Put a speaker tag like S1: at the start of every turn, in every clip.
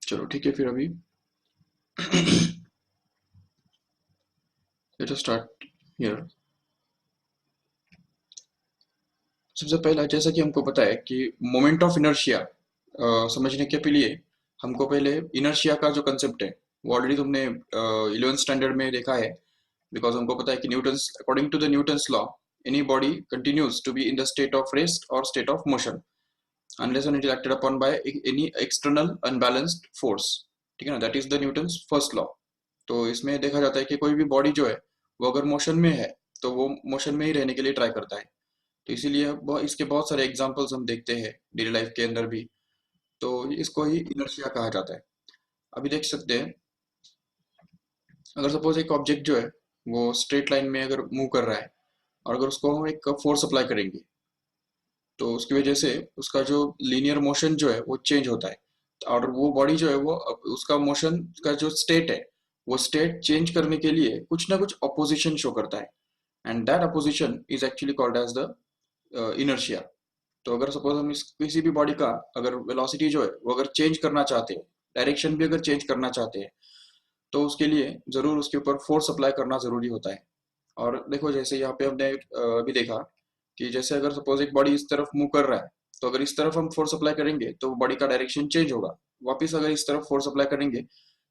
S1: चलो ठीक है फिर अभी लेट अस स्टार्ट हियर। सबसे पहला जैसा कि हमको पता है कि मोमेंट ऑफ इनर्शिया समझने के लिए हमको पहले इनर्शिया का जो कंसेप्ट है वो ऑलरेडी तुमने 11th स्टैंडर्ड में देखा है। बिकॉज हमको पता है कि Newton's according to the Newton's law any body continues to be in the state of rest और state of motion unless and until acted upon by any external unbalanced force। ठीक है ना, that is the Newton's first law. तो इसमें देखा जाता है कि कोई भी बॉडी जो है वो अगर मोशन में है तो वो मोशन में ही रहने के लिए ट्राई करता है। तो इसीलिए इसके बहुत सारे एग्जांपल्स हम देखते हैं डेली लाइफ के अंदर भी। तो इसको ही इनर्शिया कहा जाता है। अभी देख सकते हैं, अगर सपोज एक ऑब्जेक्ट जो है वो स्ट्रेट लाइन में अगर मूव कर रहा है और अगर उसको हम एक फोर्स अप्लाई करेंगे तो उसकी वजह से उसका जो लीनियर मोशन जो है वो चेंज होता है। और वो बॉडी जो है वो उसका मोशन का जो स्टेट है वो स्टेट चेंज करने के लिए कुछ ना कुछ अपोजिशन शो करता है। And that opposition is actually called as the inertia. तो अगर सपोज हम इस किसी भी बॉडी का अगर वेलोसिटी जो है वो अगर चेंज करना चाहते हैं, डायरेक्शन भी अगर चेंज करना चाहते हैं, तो उसके लिए जरूर उसके ऊपर फोर्स अप्लाई करना जरूरी होता है। और देखो जैसे यहाँ पे हमने अभी देखा कि जैसे अगर सपोज एक बॉडी इस तरफ मूव कर रहा है तो अगर इस तरफ हम फोर्स अप्लाई करेंगे तो बॉडी का डायरेक्शन चेंज होगा। वापिस अगर इस तरफ फोर्स अप्लाई करेंगे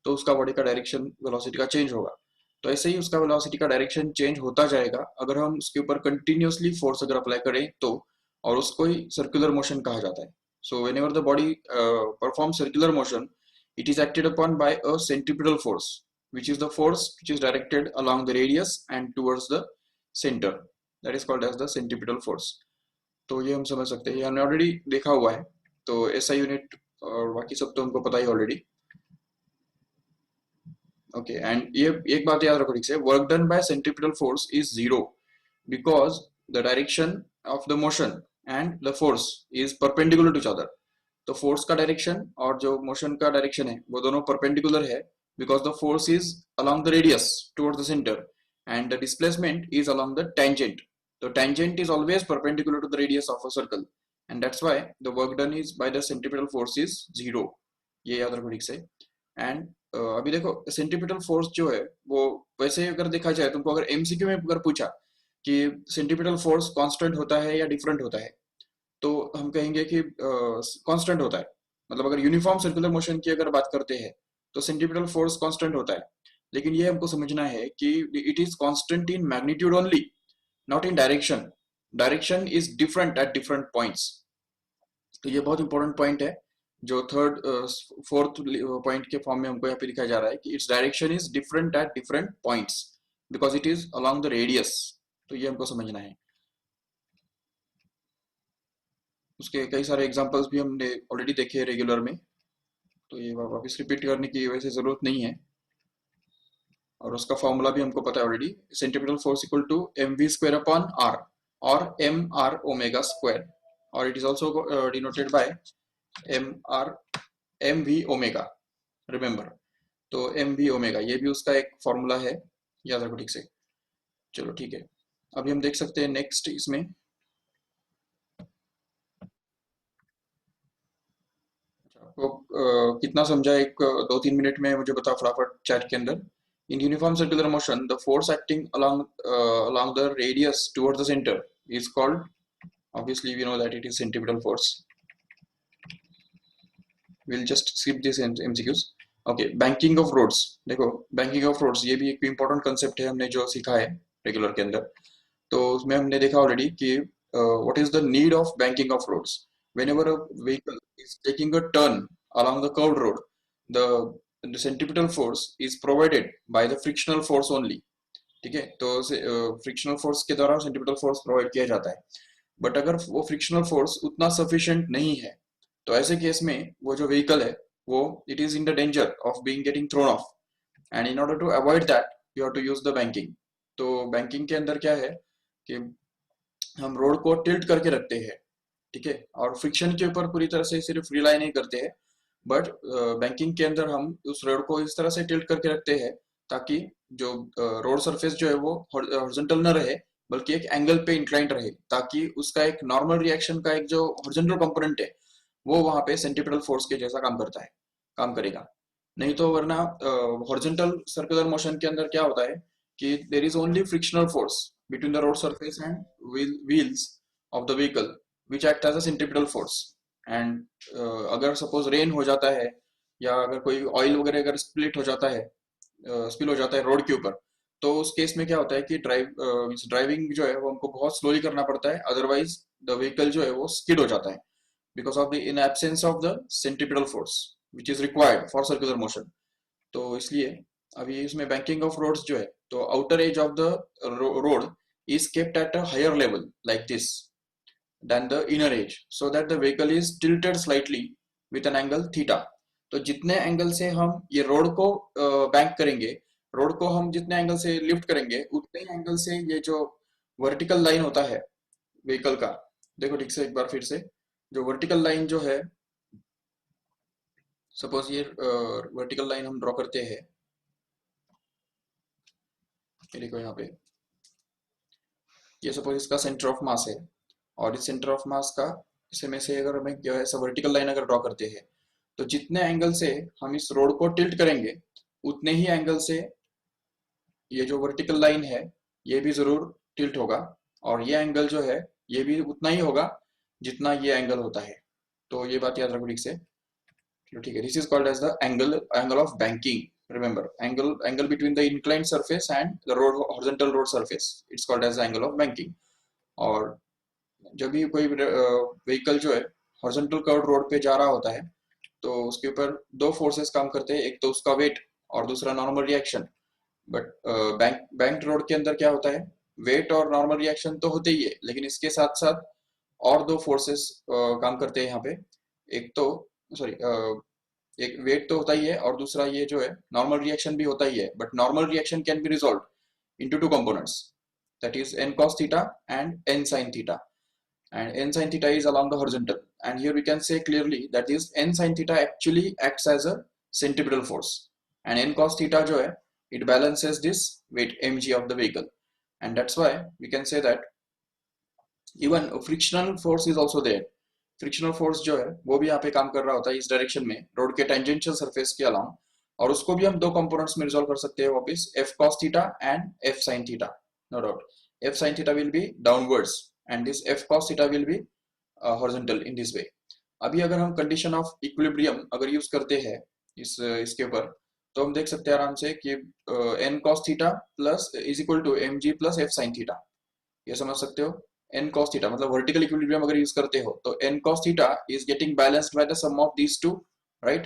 S1: तो उसका बॉडी का डायरेक्शन वेलोसिटी का चेंज होगा। तो ऐसे ही उसका वेलोसिटी का डायरेक्शन चेंज होता जाएगा अगर हम उसके ऊपर कंटिन्यूअसली फोर्स अगर अप्लाई करें तो। और उसको ही सर्कुलर मोशन कहा जाता है। So when ever the body perform circular motion it is acted upon by a centripetal force, which is the force which is directed along the radius and towards the center, that is called as the centripetal force। तो ये हम समझ सकते हैं, ये हमने already देखा हुआ है। तो ऐसा यूनिट और बाकी सब तो हमको पता ही ऑलरेडी। ओके, एंड ये एक बात याद रखो ठीक से, work done by centripetal force is zero because the direction of the motion and the force is perpendicular to each other. तो फोर्स का डायरेक्शन और जो मोशन का डायरेक्शन है वो दोनों परपेंडिकुलर है because the force is along the radius towards the centre and the displacement is along the tangent. तो tangent is always perpendicular to the radius of a circle and that's why the work done is by the centripetal force is zero. ये याद रखो ठीक से। And अभी देखो centripetal force जो है वो वैसे अगर देखा जाए तुमको अगर एमसीक्यू में अगर पूछा कि सेंट्रिपिटल फोर्स कांस्टेंट होता है या डिफरेंट होता है तो हम कहेंगे कि कांस्टेंट होता है। मतलब अगर यूनिफॉर्म सर्कुलर मोशन की अगर बात करते हैं तो सेंट्रिपिटल फोर्स कांस्टेंट होता है। लेकिन ये हमको समझना है कि it is constant in magnitude only, not in direction. Direction is different at different points. तो ये बहुत इंपॉर्टेंट पॉइंट है जो थर्ड फोर्थ पॉइंट के फॉर्म में हमको यहाँ पे दिखाया जा रहा है कि its direction is different at different points because it is along the radius. तो ये हमको समझना है। उसके कई सारे एग्जांपल्स भी हमने ऑलरेडी देखे हैं रेगुलर में, तो ये वापस रिपीट करने की वैसे जरूरत नहीं है। और उसका फॉर्मूला भी हमको पता है already, centripetal force equal to M we square upon R और एम आर ओमेगा स्क्वायर। और it is also denoted by M R M V omega, remember. तो एम वी ओमेगा ये भी उसका एक फॉर्मूला है, याद रखो ठीक से। चलो ठीक है, अभी हम देख सकते हैं नेक्स्ट इसमें। आपको कितना समझा, एक 2-3 मिनट में मुझे बताओ फटाफट चैट के अंदर। In uniform circular motion the force acting along the radius towards the center is called, obviously we know that it is centripetal force। we'll just skip this MCQs। Okay, banking of roads. देखो banking of roads ये भी एक important concept है हमने जो सीखा है regular के अंदर। तो उसमें हमने देखा ऑलरेडी कि what is the need of banking of roads. whenever a vehicle is taking a turn along the curved road, the centripetal force is provided by the frictional force only। ठीक है, तो फ्रिक्शनल फोर्स के द्वारा centripetal force provide किया जाता है। But अगर वो फ्रिक्शनल फोर्स उतना सफिशिएंट नहीं है तो ऐसे केस में वो जो व्हीकल है वो it is in the danger of being getting thrown off. And in order to avoid that you have to use the banking. तो बैंकिंग के अंदर क्या है कि हम रोड को टिल्ट करके रखते हैं, ठीक है, और फ्रिक्शन के ऊपर पूरी तरह से सिर्फ रिलाई नहीं करते हैं। बट बैंकिंग के अंदर हम उस रोड को इस तरह से टिल्ट करके रखते हैं ताकि जो रोड सरफेस जो है वो हॉरिजॉन्टल न रहे बल्कि एक एंगल पे इंक्लाइंड रहे, ताकि उसका एक नॉर्मल रिएक्शन का एक जो हॉरिजॉन्टल कंपोनेंट है वो वहां पे सेंट्रिपिटल फोर्स के जैसा काम करता है। काम करेगा। नहीं तो वरना हॉरिजॉन्टल सर्कुलर मोशन के अंदर क्या होता है कि there is only frictional force between the road surface and wheels of the vehicle which act as a centripetal force. And अगर सपोज रेन हो जाता है या अगर कोई ऑयल वगैरह अगर स्प्लिट हो जाता है, स्पिल हो जाता है रोड के ऊपर, तो उस केस में क्या होता है कि ड्राइविंग जो है वो हमको बहुत स्लोली करना पड़ता है, अदरवाइज द व्हीकल जो है वो स्किड हो जाता है because of the in absence of the centripetal force which is required for circular motion. तो इसलिए अभी इसमें बैंकिंग ऑफ रोड्स जो है, तो outer as of the road is kept at a higher level like this than the inner edge so that the vehicle is tilted slightly with an angle theta। तो जितने angle से हम ये road को bank करेंगे, road को हम जितने एंगल से लिफ्ट करेंगे उतने ही एंगल से ये जो वर्टिकल लाइन होता है व्हीकल का, देखो ठीक से एक बार फिर से, जो वर्टिकल लाइन जो है, सपोज ये वर्टिकल लाइन हम ड्रॉ करते हैं, ये देखो यहाँ पे, ये सपोज इसका सेंटर ऑफ मास है और इस सेंटर ऑफ मास का इसे में से अगर हमें क्या है ऐसा वर्टिकल लाइन अगर ड्रॉ करते हैं, तो जितने एंगल से हम इस रोड को टिल्ट करेंगे उतने ही एंगल से ये जो वर्टिकल लाइन है ये भी जरूर टिल्ट होगा, और ये एंगल जो है ये भी उतना ही होगा जितना ये एंगल होता है। तो ये बात याद रखो ठीक से। चलो ठीक है, this is called as the angle of banking. Remember, angle between the inclined surface and the road horizontal road surface, it's called as the angle of banking. और जब भी कोई व्हीकल जो है हॉरिजॉन्टल कर्व रोड पे जा रहा होता है तो उसके ऊपर दो फोर्सेस काम करते हैं, एक तो उसका वेट और दूसरा normal reaction. But bank road के अंदर क्या होता है, वेट और नॉर्मल रिएक्शन तो होते ही है, लेकिन इसके साथ साथ और दो फोर्सेस काम करते हैं यहाँ पे। एक तो सॉरी एक वेट तो होता ही है और दूसरा ये जो है नॉर्मल रिएक्शन भी होता ही है, but normal reaction can be resolve into two components, that is n cos theta and n sin theta, and n sin theta is along the horizontal, and here we can say clearly that this n sin theta actually acts as a centripetal force, and n cos theta जो है it balances this weight mg of the vehicle, and that's why we can say that even frictional force is also there। Frictional force जो है वो भी यहाँ पे काम कर रहा होता है इस डायरेक्शन में रोड के टेंजेंशियल सरफेस के अलावा, और उसको भी हम दो कंपोनेंट्स में रिजॉल्व कर सकते हैं वापस, f cos theta and f sin theta, no doubt f sin theta will be downwards and this f cos theta will be horizontal in this way। अभी अगर हम कंडीशन ऑफ इक्विलिब्रियम अगर use करते हैं इसके ऊपर, तो हम देख सकते हैं आराम से कि n cos theta plus is equal to mg plus f sin theta, ये समझ सकते हो। n cos theta मतलब वर्टिकल इक्विलिब्रियम अगर यूज करते हो तो n cos theta is getting balanced by the sum of these two, right?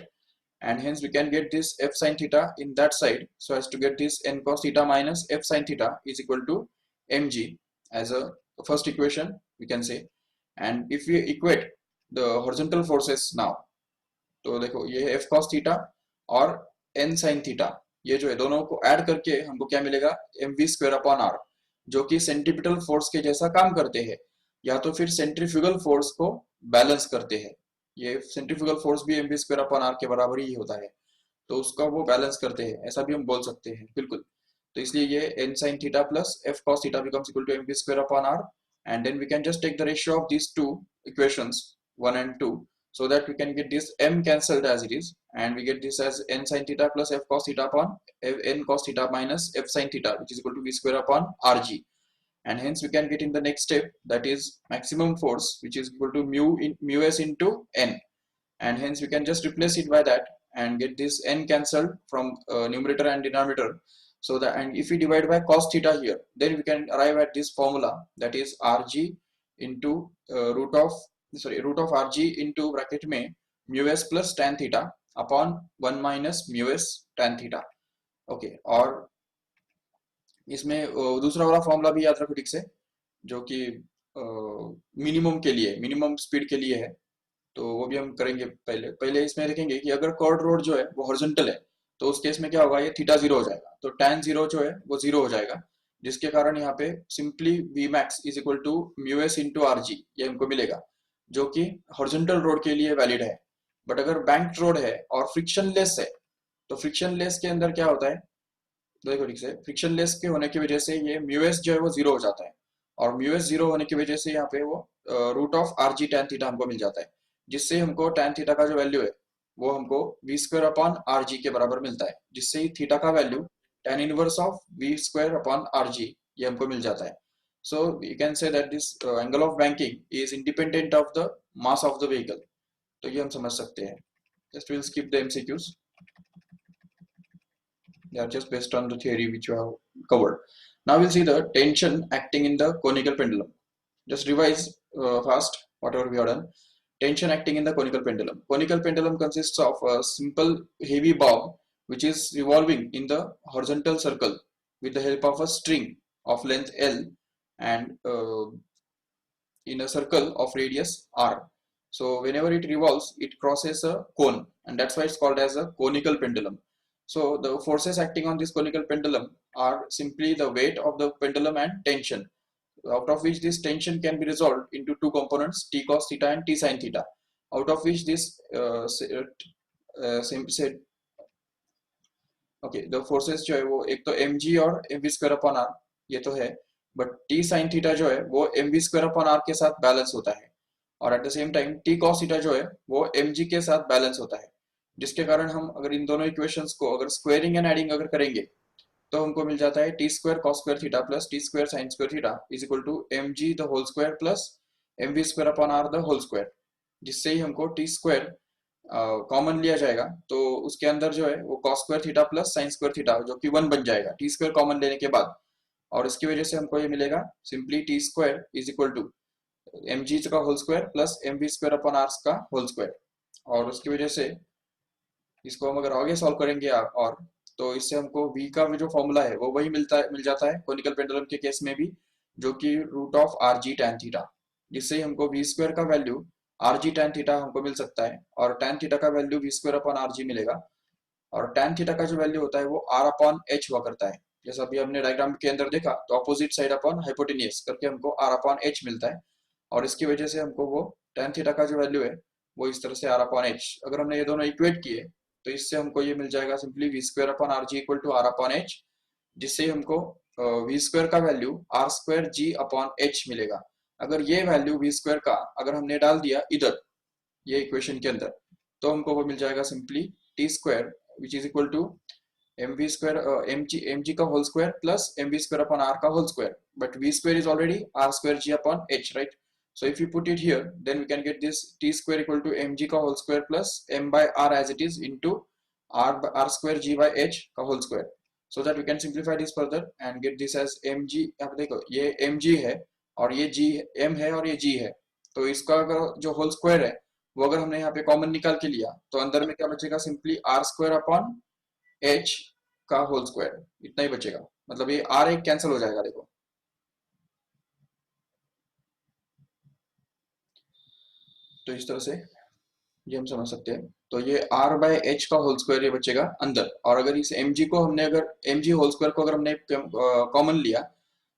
S1: And hence we can get this f sin theta in that side so as to get this n cos theta minus f sin theta is equal to mg as a first equation we can say। and if we equate the horizontal forces now, तो देखो ये f cos theta और n sin theta ये जो है दोनों को add करके हमको क्या मिलेगा, mv स्क्वायर अपॉन r, जो कि सेंट्रीपिटल फोर्स के जैसा काम करते हैं या तो फिर सेंट्रीफ्यूगल फोर्स को बैलेंस करते हैं। ये सेंट्रीफ्यूगल फोर्स भी mv स्क्वायर अपॉन r के बराबर ही होता है, तो उसका वो बैलेंस करते हैं, ऐसा भी हम बोल सकते हैं बिल्कुल। तो इसलिए ये n sin theta plus f cos theta becomes equal to mv square upon r, and then we can just take the ratio of these two equations 1 and 2 so that we can get this m cancelled as it is, and we get this as n sin theta plus f cos theta upon n cos theta minus f sin theta which is equal to v square upon rg, and hence we can get in the next step that is maximum force which is equal to mu s into n, and hence we can just replace it by that and get this n cancelled from numerator and denominator, so that, and if we divide by cos theta here, then we can arrive at this formula that is rg into root of rg into bracket में mu s plus tan theta upon 1 minus mu s tan theta। Okay, और इसमें दूसरा वाला formula भी याद रखो ठीक से, जो कि मिनिमम के लिए, मिनिमम स्पीड के लिए है, तो वो भी हम करेंगे। पहले पहले इसमें देखेंगे कि अगर कॉर्ड रोड जो है वो हॉरिजॉन्टल है तो उस केस में क्या होगा, ये थीटा जीरो हो जाएगा, तो tan जीरो जो है वो जीरो हो जाएगा, जिसके कारण यहाँ पे simply v max is equal to mu S into R जी ये हमको मिलेगा, जो कि हॉरिजॉन्टल रोड के लिए वैलिड है। बट अगर बैंक रोड है और फ्रिक्शन लेस है, तो फ्रिक्शन लेस के अंदर क्या होता है, देखो ठीक से, फ्रिक्शन लेस के होने की वजह से ये म्यू एस जो है वो जीरो हो जाता है, और म्यू एस जीरो होने की वजह से यहाँ पे वो root of R G tan theta हमको मिल जाता है, जिससे हमको टैन थीटा का जो वैल्यू है वो हमको V square upon are G के बराबर मिलता है, जिससे ही थीटा का value tan inverse of V square upon R G ये हमको मिल जाता है. So you can say that this angle of banking is independent of the mass of the vehicle. तो ये हम समझ सकते हैं. Just we'll skip the MCQs. They are just based on the theory which you have covered. Now we'll see the tension acting in the conical pendulum. Just revise fast whatever we have done. Tension acting in the conical pendulum. Conical pendulum consists of a simple heavy bob which is revolving in the horizontal circle with the help of a string of length L and in a circle of radius r. So whenever it revolves, it crosses a cone, and that's why it's called as a conical pendulum. So the forces acting on this conical pendulum are simply the weight of the pendulum and tension, out of which this tension can be resolved into two components, t cos theta and t sin theta, out of which this okay the forces जो है वो एक तो M G और M we square upon R ये तो है, but T sine theta जो है वो M we square upon R के साथ बैलेंस होता है, और at the same time T cos theta जो है वो एम जी के साथ बैलेंस होता है, जिसके कारण हम अगर इन दोनों इक्वेशंस को अगर स्क्वायरिंग एंड एडिंग अगर करेंगे तो हमको मिल जाता है T square cos square theta plus T square sine square theta is equal to M G the whole square plus M we square upon R the whole square, जिससे ही हमको टी स्क्वायर कॉमन लिया जाएगा तो उसके अंदर जो है वो cos square theta plus sign square theta जो कि 1 बन जाएगा टी स्क्वायर कॉमन लेने के बाद, और इसकी वजह से हमको ये मिलेगा simply T square is equal to M G का whole square plus M we square upon R का होल स्क्वायर, और उसकी वजह से इसको हम अगर आगे सॉल्व करेंगे और तो इससे हमको v का जो फॉर्मूला है वो वही मिल जाता है कोनिकल पेंडुलम के केस में भी, जो कि root of R G tan theta, जिससे हमको वी स्क्वायर का वैल्यू आर जी टैन थीटा हमको मिल सकता है, और टैन थीटा का value V square upon are G मिलेगा, और टैन थीटा का जो वैल्यू होता है वो आर अपॉन एच हुआ करता है, जैसा अभी हमने डायग्राम के अंदर देखा तो अपोजिट साइड अपॉन हाइपोटेनियस करके हमको आर अपॉन एच मिलता है, और इसकी वजह से हमको वो टैन थीटा का जो वैल्यू है वो इस तरह से आर अपॉन एच, अगर हमने ये दोनों इक्वेट किए तो इससे हमको ये मिल जाएगा simply V square upon are G equal to R upon H, जिससे हमको वी स्क्वायर का value R square G upon H मिलेगा. अगर ये वैल्यू वी स्क्वायर का अगर हमने डाल दिया इधर ये इक्वेशन के अंदर तो हमको वो मिल जाएगा simply T square which is equal to M we square M G का whole square plus M we square upon R का whole square, but V square is already R square G upon H, right? So if you put it here, then we can get this t square equal to mg का whole square plus m by r as it is into r square g by h का whole square, so that we can simplify this further and get this as mg. अब देखो ये mg है और ये g m है और ये g है, तो इसका अगर जो होल स्क्वायर है वो अगर हमने यहाँ पे कॉमन निकाल के लिया तो अंदर में क्या बचेगा simply r square upon h का होल स्क्वायर, इतना ही बचेगा, मतलब ये r एक कैंसिल हो जाएगा. देखो तो इस तरह से ये हम समझ सकते हैं, तो ये r बाय एच का होल स्क्वायर ये बचेगा अंदर, और अगर इस mg को हमने अगर mg होल स्क्वायर को अगर हमने कॉमन लिया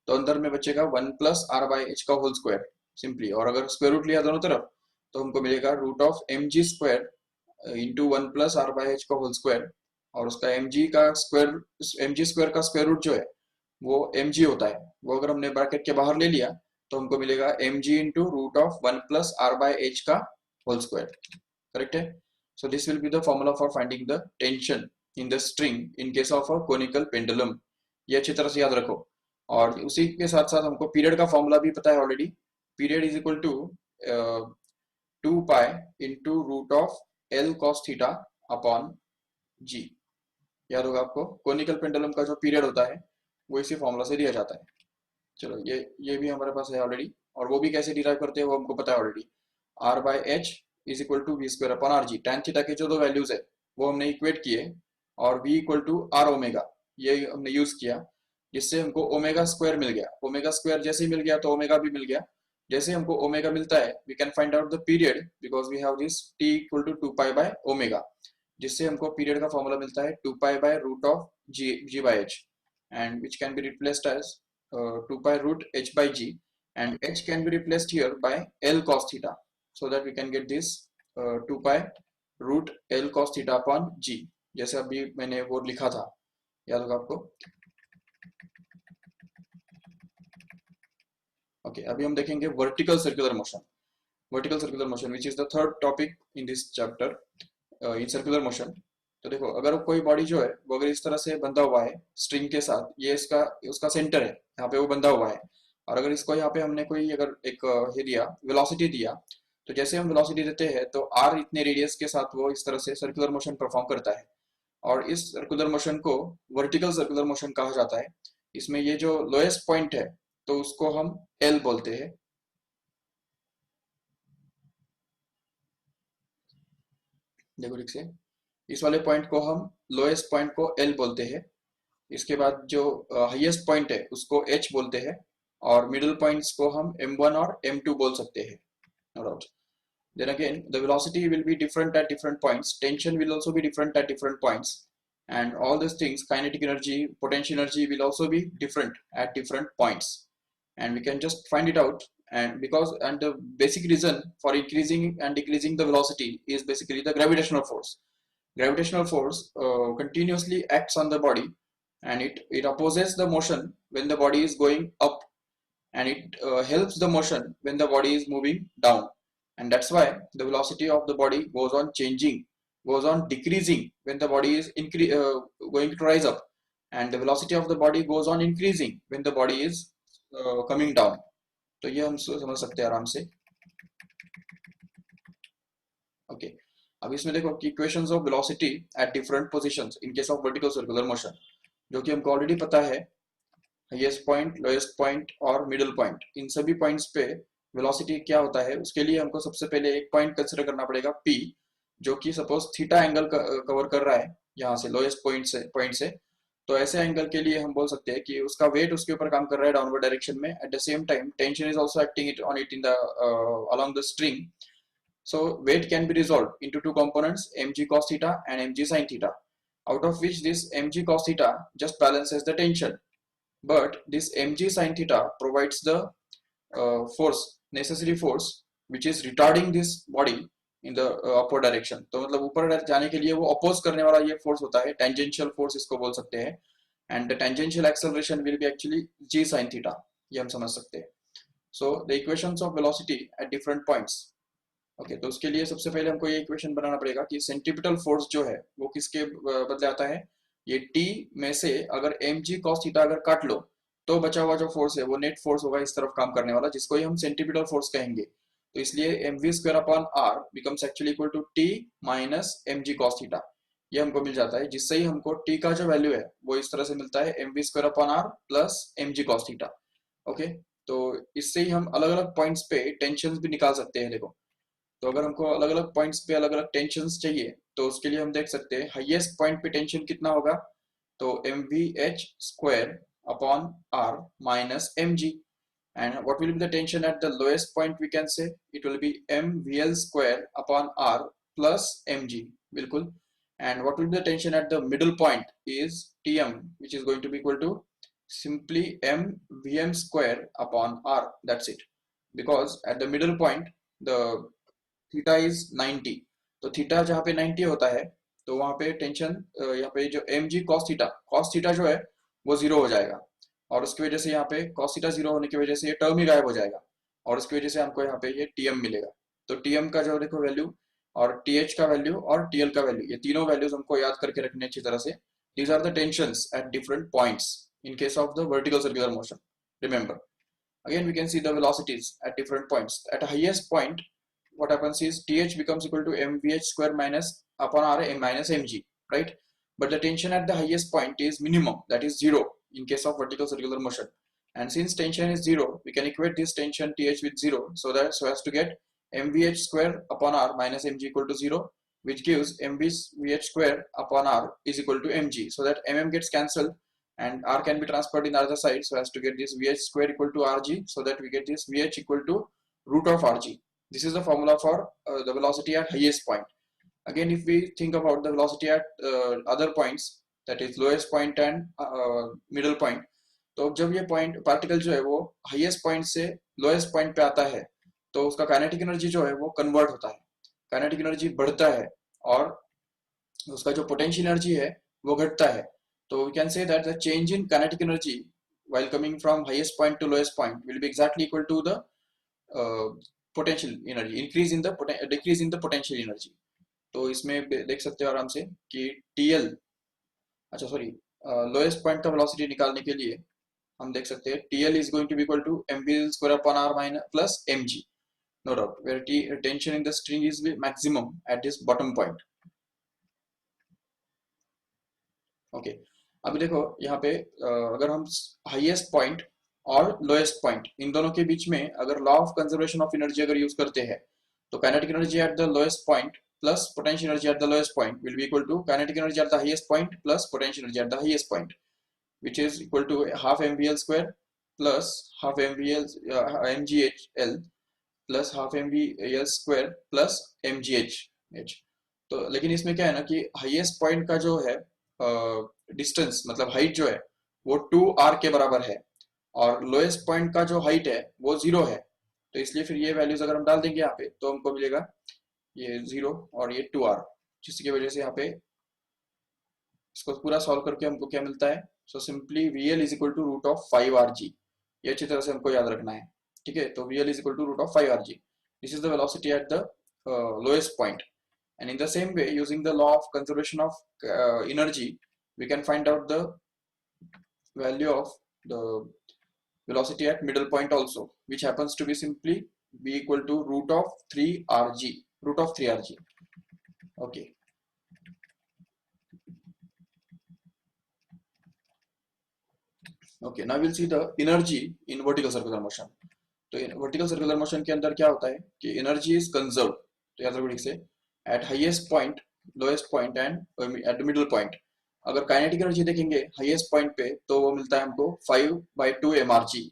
S1: तो अंदर में बचेगा 1 प्लस आर बाय एच का होल स्क्वायर सिंपली, और अगर स्क्वायर रूट लिया दोनों तरफ तो हमको मिलेगा root of mg square into 1 plus R by H का होल स्क्वायर, और उसका mg स्क्वायर का स्क्वायर रूट जो है वो mg होता है, वो अगर हमने ब्रैकेट के बाहर ले लिया तो हमको मिलेगा mg into root of 1 plus R by H का होल स्क्वायर, करेक्ट है? So this will be the formula for finding the tension in the string in case of a conical pendulum. ये अच्छी तरह से याद रखो, और उसी के साथ साथ हमको पीरियड का फॉर्मूला भी पता है already. Period is equal to 2 pi into root of L cos theta upon G. याद होगा आपको कोनिकल पेंडुलम का जो पीरियड होता है वो इसी फॉर्मूला से दिया जाता है. चलो ये भी हमारे पास है ऑलरेडी, और वो भी कैसे डिराइव करते हैं वो हमको पता है already. R by H is equal to we square upon R G, tan theta के जो दो वैल्यूज है वो हमने इक्वेट किए, और v equal to R omega ये हमने यूज किया, जिससे हमको ओमेगा स्क्वायर मिल गया. ओमेगा स्क्वायर जैसे ही मिल गया तो ओमेगा भी मिल गया. जैसे हमको ओमेगा मिलता है we can find out the period because we have this t equal to 2 pi by omega, जिससे हमको पीरियड का फॉर्मूला मिलता है 2 pi by root of G by H, and which can be replaced as 2 pi root h by g, and h can be replaced here by L cos theta, so that we can get this 2 pi root L cos theta upon g, जैसे अभी मैंने वो लिखा था, याद होगा आपको. Okay अभी हम देखेंगे vertical circular motion. Vertical circular motion which is the third topic in this chapter. In circular motion. तो देखो अगर कोई बॉडी जो है वो अगर इस तरह से बंधा हुआ है स्ट्रिंग के साथ, ये इसका उसका सेंटर है, यहाँ पे वो बंधा हुआ है। और अगर इसको यहाँ पे हमने कोई अगर एक ये दिया, वेलोसिटी दिया, तो जैसे हम वेलोसिटी देते हैं तो आर इतने रेडियस के साथ वो इस तरह से सर्कुलर मोशन परफॉर्म करता है। और इस सर्कुलर मोशन को वर्टिकल सर्कुलर मोशन कहा जाता है। इसमें ये जो लोएस्ट पॉइंट है तो उसको हम एल बोलते हैं। देखो ठीक से, इस वाले पॉइंट को हम लोएस्ट पॉइंट को एल बोलते हैं। इसके बाद जो हाईएस्ट पॉइंट है उसको एच बोलते हैं। और मिडिल पॉइंट्स को हम m1 और m2 बोल सकते हैं। No doubt. Then again, the velocity will be different at different points. Tension will also be different at different points. And all these things, kinetic energy, potential energy will also be different at different points. And we can just find it out. And the basic reason for increasing and decreasing the velocity is basically the gravitational force. Gravitational force continuously acts on the body, and it opposes the motion when the body is going up, and it helps the motion when the body is moving down. And that's why the velocity of the body goes on changing, goes on decreasing when the body is going to rise up, and the velocity of the body goes on increasing when the body is coming down. तो ये हम समझ सकते हैं आराम से। Okay, अब इसमें देखो कि equations of velocity at different positions in case of vertical circular motion, जो कि हमको ऑलरेडी पता है। हाईएस्ट पॉइंट, लोएस्ट पॉइंट और मिडिल पॉइंट, इन सभी पॉइंट्स पे वेलोसिटी क्या होता है उसके लिए हमको सबसे पहले एक पॉइंट कंसीडर करना पड़ेगा P, जो कि सपोज थीटा एंगल कवर कर रहा है यहाँ से लोएस्ट पॉइंट से। तो ऐसे एंगल के लिए हम बोल सकते हैं कि उसका वेट उसके ऊपर काम कर रहा है डाउनवर्ड डायरेक्शन में। Eight the same time tension is also acting it on it in the along the string. So weight can be resolved into two components, mg cos theta and mg sin theta, out of which this mg cos theta just balances the tension. But this mg sin theta provides the necessary force, which is retarding this body in the upward direction. तो मतलब ऊपर जाने के लिए वो oppose करने वाला ये force होता है, tangential force इसको बोल सकते हैं। And the tangential acceleration will be actually g sin theta, ये हम समझ सकते हैं। So the equations of velocity at different points. Okay, तो उसके लिए सबसे पहले हमको ये इक्वेशन बनाना पड़ेगा कि सेंट्रीपिटल फोर्स जो है वो किसके बदले आता है। ये टी में से अगर mg cos थीटा अगर काट लो तो बचा हुआ जो फोर्स है वो नेट फोर्स होगा इस तरफ काम करने वाला, जिसको ही हम सेंट्रीपिटल फोर्स कहेंगे। तो इसलिए mv square upon r becomes actually equal to t minus mg cos theta. ये हमको मिल जाता है, जिससे ही हमको t का जो वैल्यू है वो इस तरह से मिलता है mv square upon r plus mg cos theta. Okay, तो इससे ही हम अलग अलग पॉइंट्स पे टेंशन भी निकाल सकते हैं। देखो, तो अगर हमको अलग अलग पॉइंट्स पे अलग अलग टेंशंस चाहिए तो उसके लिए हम देख सकते हैं हाईएस्ट पॉइंट पे टेंशन कितना होगा, तो mvh square upon r minus mg। and what will be the tension at the lowest point? We can say it will be mvl square upon r plus mg, बिल्कुल। and what will be the tension at the middle point is tm, which is going to be equal to simply mvm square upon r, that's it, because at the middle point the theta is 90। तो theta जहाँ पे 90 होता है तो वहां पे tension यहाँ पे जो mg cos थीटा जो है वो जीरो हो जाएगा। और उसकी वजह से यहाँ पे cos थीटा जीरो होने की वजह से ये टर्म ही गायब हो जाएगा, और उसकी वजह से हमको यहाँ पे ये tm मिलेगा। तो tm का जो देखो वैल्यू और th का वैल्यू और tl का वैल्यू, ये तीनों वैल्यूज हमको याद करके रखने अच्छी तरह से। These are the tensions at different points in case of the vertical circular motion. Remember, again we can see the velocities at different points. At highest point, what happens is th becomes equal to mvh square minus upon r minus mg, right? But the tension at the highest point is minimum, that is zero in case of vertical circular motion. And since tension is zero, we can equate this tension th with zero, so as to get mvh square upon r minus mg equal to zero, which gives mvh square upon r is equal to mg, so that mm gets cancelled and r can be transferred in the other side, so as to get this vh square equal to rg, so that we get this vh equal to root of rg. This is the formula for the velocity at highest point. Again, if we think about the velocity at other points, that is lowest point and middle point, तो जब ये point particle जो है वो highest point से lowest point पे आता है तो उसका काइनेटिक एनर्जी जो है वो कन्वर्ट होता है, काइनेटिक एनर्जी बढ़ता है और उसका जो पोटेंशियल एनर्जी है वो घटता है। तो we can say that the change in kinetic energy while coming from highest point to lowest point will be exactly equal to the potential energy, decrease in the potential energy. तो इसमें देख सकते हो आराम से कि टीएल, अच्छा sorry, lowest point का वेलोसिटी निकालने के लिए हम देख सकते हैं TL is going to be equal to mv square upon R minus plus mg, no doubt, where T tension in the string is maximum at this bottom point. Okay, अभी देखो यहाँ पे अगर हम हाईएस्ट पॉइंट और lowest point इन दोनों के बीच में अगर law of conservation of energy अगर यूज करते हैं तो kinetic energy at the lowest point plus potential energy at the lowest point will be equal to kinetic energy at the highest point plus potential energy at the highest point, which is equal to half mvl square plus half mvl mghl plus half M V L square plus M ji H. तो लेकिन इसमें क्या है ना कि highest point का जो है डिस्टेंस मतलब हाइट जो है वो 2r के बराबर है और लोएस्ट पॉइंट का जो हाइट है वो 0 है। तो इसलिए फिर ये वैल्यूज अगर हम डाल देंगे यहाँ पे तो हमको मिलेगा ये 0 और ये 2r, जिसकी वजह से यहाँ पे इसको पूरा सॉल्व करके हमको क्या मिलता है, so simply VL is equal to root of 5rg। ये अच्छी तरह से हमको याद रखना है, ठीक है। तो VL is equal to root of 5rg, this is the velocity at the lowest point. And in the same way, using the law of conservation of energy, we can find out the value of the velocity at middle point also, which happens to be simply be equal to root of 3rg, root of 3rg. Okay. Okay, now we'll see the energy in vertical circular motion. तो vertical circular motion के अंदर क्या होता है कि energy is conserve, तो याद रखो ठीक से, eight highest point, lowest point and at the middle point. अगर काइनेटिक एनर्जी देखेंगे हाईएस्ट पॉइंट पे तो वो मिलता है हमको 5/2 mrg,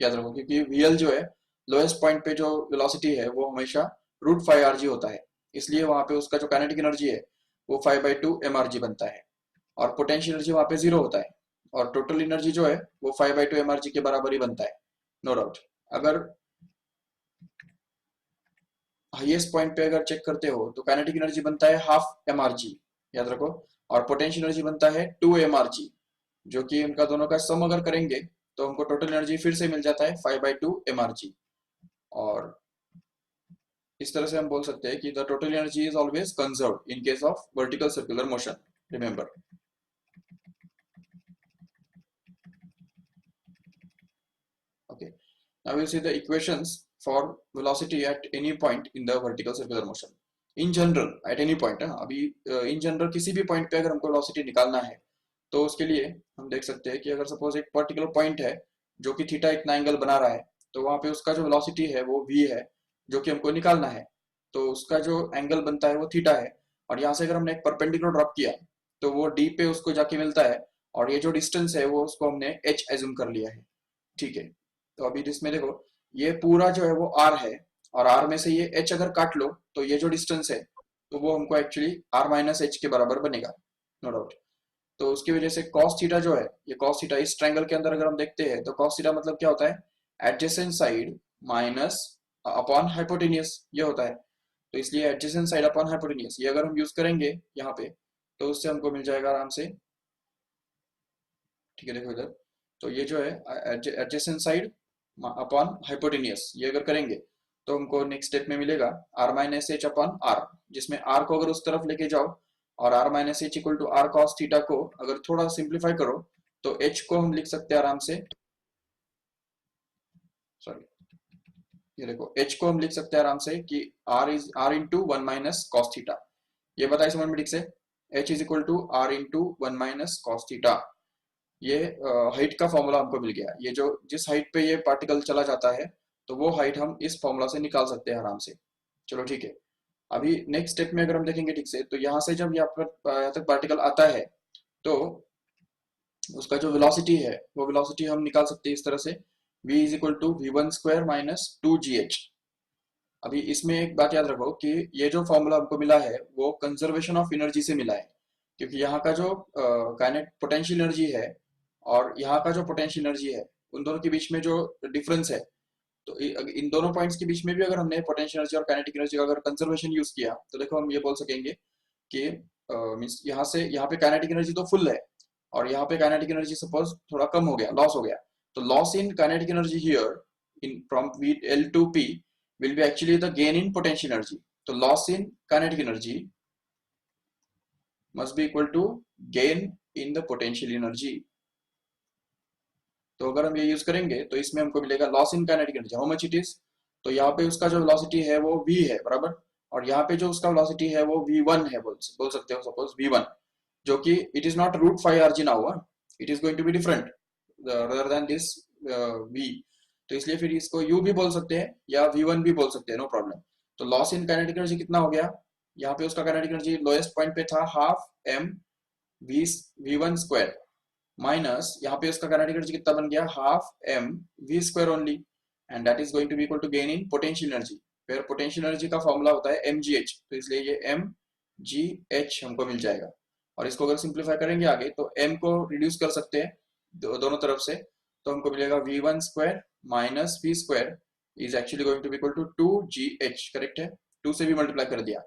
S1: याद रखो, क्योंकि VL जो है लोएस्ट पॉइंट पे जो वेलोसिटी है वो हमेशा रूट 5rg होता है, इसलिए वहां पे उसका जो काइनेटिक एनर्जी है वो 5/2 mrg बनता है और पोटेंशियल एनर्जी वहां पे 0 होता है और टोटल एनर्जी जो है वो 5/2 mrg के बराबर ही बनता है, नो डाउट। अगर हाईएस्ट पॉइंट पे अगर चेक करते हो तो काइनेटिक एनर्जी बनता है हाफ mrg, याद रखो, और पोटेंशियल एनर्जी बनता है 2 mrg, जो कि इनका दोनों का सम अगर करेंगे तो हमको टोटल एनर्जी फिर से मिल जाता है 5/2 mrg। और इस तरह से हम बोल सकते हैं कि the total energy is always conserve in case of vertical circular motion, remember. Okay, now we'll see the equations for velocity at any point in the vertical circular motion. In general, at any point, अभी in general किसी भी point पे अगर हमको velocity निकालना है तो उसके लिए हम देख सकते हैं कि अगर सपोज एक पर्टिकुलर पॉइंट है जो कि थीटा इतना एंगल बना रहा है तो वहां पे उसका जो वेलोसिटी है वो v है जो कि हमको निकालना है, तो उसका जो एंगल बनता है वो थीटा है। और यहाँ से अगर हमने एक परपेंडिकुलर ड्रॉप किया तो वो d पे उसको जाके मिलता है और ये जो डिस्टेंस है वो उसको हमने h एज्यूम कर लिया है, ठीक है। तो अभी इसमें देखो ये पूरा जो है वो r है और r में से ये h अगर काट लो तो ये जो डिस्टेंस है तो वो हमको एक्चुअली r माइनस h के बराबर बनेगा, नो डाउट। तो उसकी वजह से cos थीटा जो है, ये cos थीटा इस ट्रायंगल के अंदर अगर हम देखते हैं तो cos थीटा मतलब क्या होता है, adjacent side minus upon hypotenuse, ये होता है। तो इसलिए एडजेसेंट साइड अपॉन हाइपोटेनियस ये अगर हम यूज करेंगे यहाँ पे तो उससे हमको मिल जाएगा आराम से, ठीक है। देखो इधर, तो ये जो है एडजेसेंट साइड अपॉन हाइपोटेनियस ये अगर करेंगे तो हमको नेक्स्ट स्टेप में मिलेगा r minus H upon R, जिसमें r को अगर उस तरफ लेके जाओ और r minus H equal to R cos theta को अगर थोड़ा सिंप्लीफाई करो तो h को हम लिख सकते हैं आराम से, सॉरी ये देखो h को हम लिख सकते हैं आराम से कि r is r into 1 minus cos theta. ये बताइए समझ में ठीक से, h is equal to r into 1 minus cos theta. ये हाइट का फॉर्मूला हमको मिल गया, ये जो जिस हाइट पे ये पार्टिकल चला जाता है तो वो हाइट हम इस फॉर्मूला से निकाल सकते हैं आराम से। चलो ठीक है, अभी नेक्स्ट स्टेप में अगर हम देखेंगे ठीक से तो यहाँ से जब यहाँ तक पार्टिकल आता है तो उसका जो वेलोसिटी है वो वेलोसिटी हम निकाल सकते हैं इस तरह से, v is equal to v1 square minus 2gh। अभी इसमें एक बात याद रखो कि ये जो फॉर्मूला हमको मिला है वो कंजर्वेशन ऑफ एनर्जी से मिला है, क्योंकि यहाँ का जो काइनेट पोटेंशियल एनर्जी है और यहाँ का जो पोटेंशियल एनर्जी है उन दोनों के बीच में जो डिफरेंस है, तो इन दोनों पॉइंट्स के बीच में भी अगर हमने पोटेंशियल एनर्जी और काइनेटिक एनर्जी का अगर कंजर्वेशन यूज किया तो देखो हम ये बोल सकेंगे कि मींस यहाँ से यहाँ पे काइनेटिक एनर्जी तो फुल है और यहाँ पे काइनेटिक एनर्जी सपोज थोड़ा कम हो गया, लॉस हो गया, तो loss in kinetic energy here in from L to P will be actually the gain in potential energy. तो loss in kinetic energy must be equal to gain in the potential energy। तो अगर हम ये use करेंगे तो इसमें हमको मिलेगा loss in kinetic energy, how much it is. तो यहाँ पे उसका जो वेलोसिटी है वो v है बराबर, और यहाँ पे जो उसका वेलोसिटी है वो v1 है, बोल सकते हो सपोज v1, जो कि it is not root five R G now, it is going to be different other than this v। तो इसलिए फिर इसको u भी बोल सकते हैं या v1 भी बोल सकते हैं, नो प्रॉब्लम। तो लॉस इन काइनेटिक एनर्जी कितना हो गया, यहाँ पे उसका काइनेटिक एनर्जी लोएस्ट पॉइंट पे था half m v1 square, minus यहाँ पे उसका काइनेटिक एनर्जी कितना बन गया half m v square only, and that is going to be equal to gain in potential energy. फिर पोटेंशियल एनर्जी का फॉर्मूला होता है mgh, तो इसलिए ये mgh हमको मिल जाएगा। और इसको अगर सिंप्लीफाई करेंगे आगे तो m को रिड्यूस कर सकते हैं दोनों तरफ से, तो हमको मिलेगा v1 square minus v square is actually going to be equal to 2gh, correct है, 2 से भी मल्टीप्लाई कर दिया।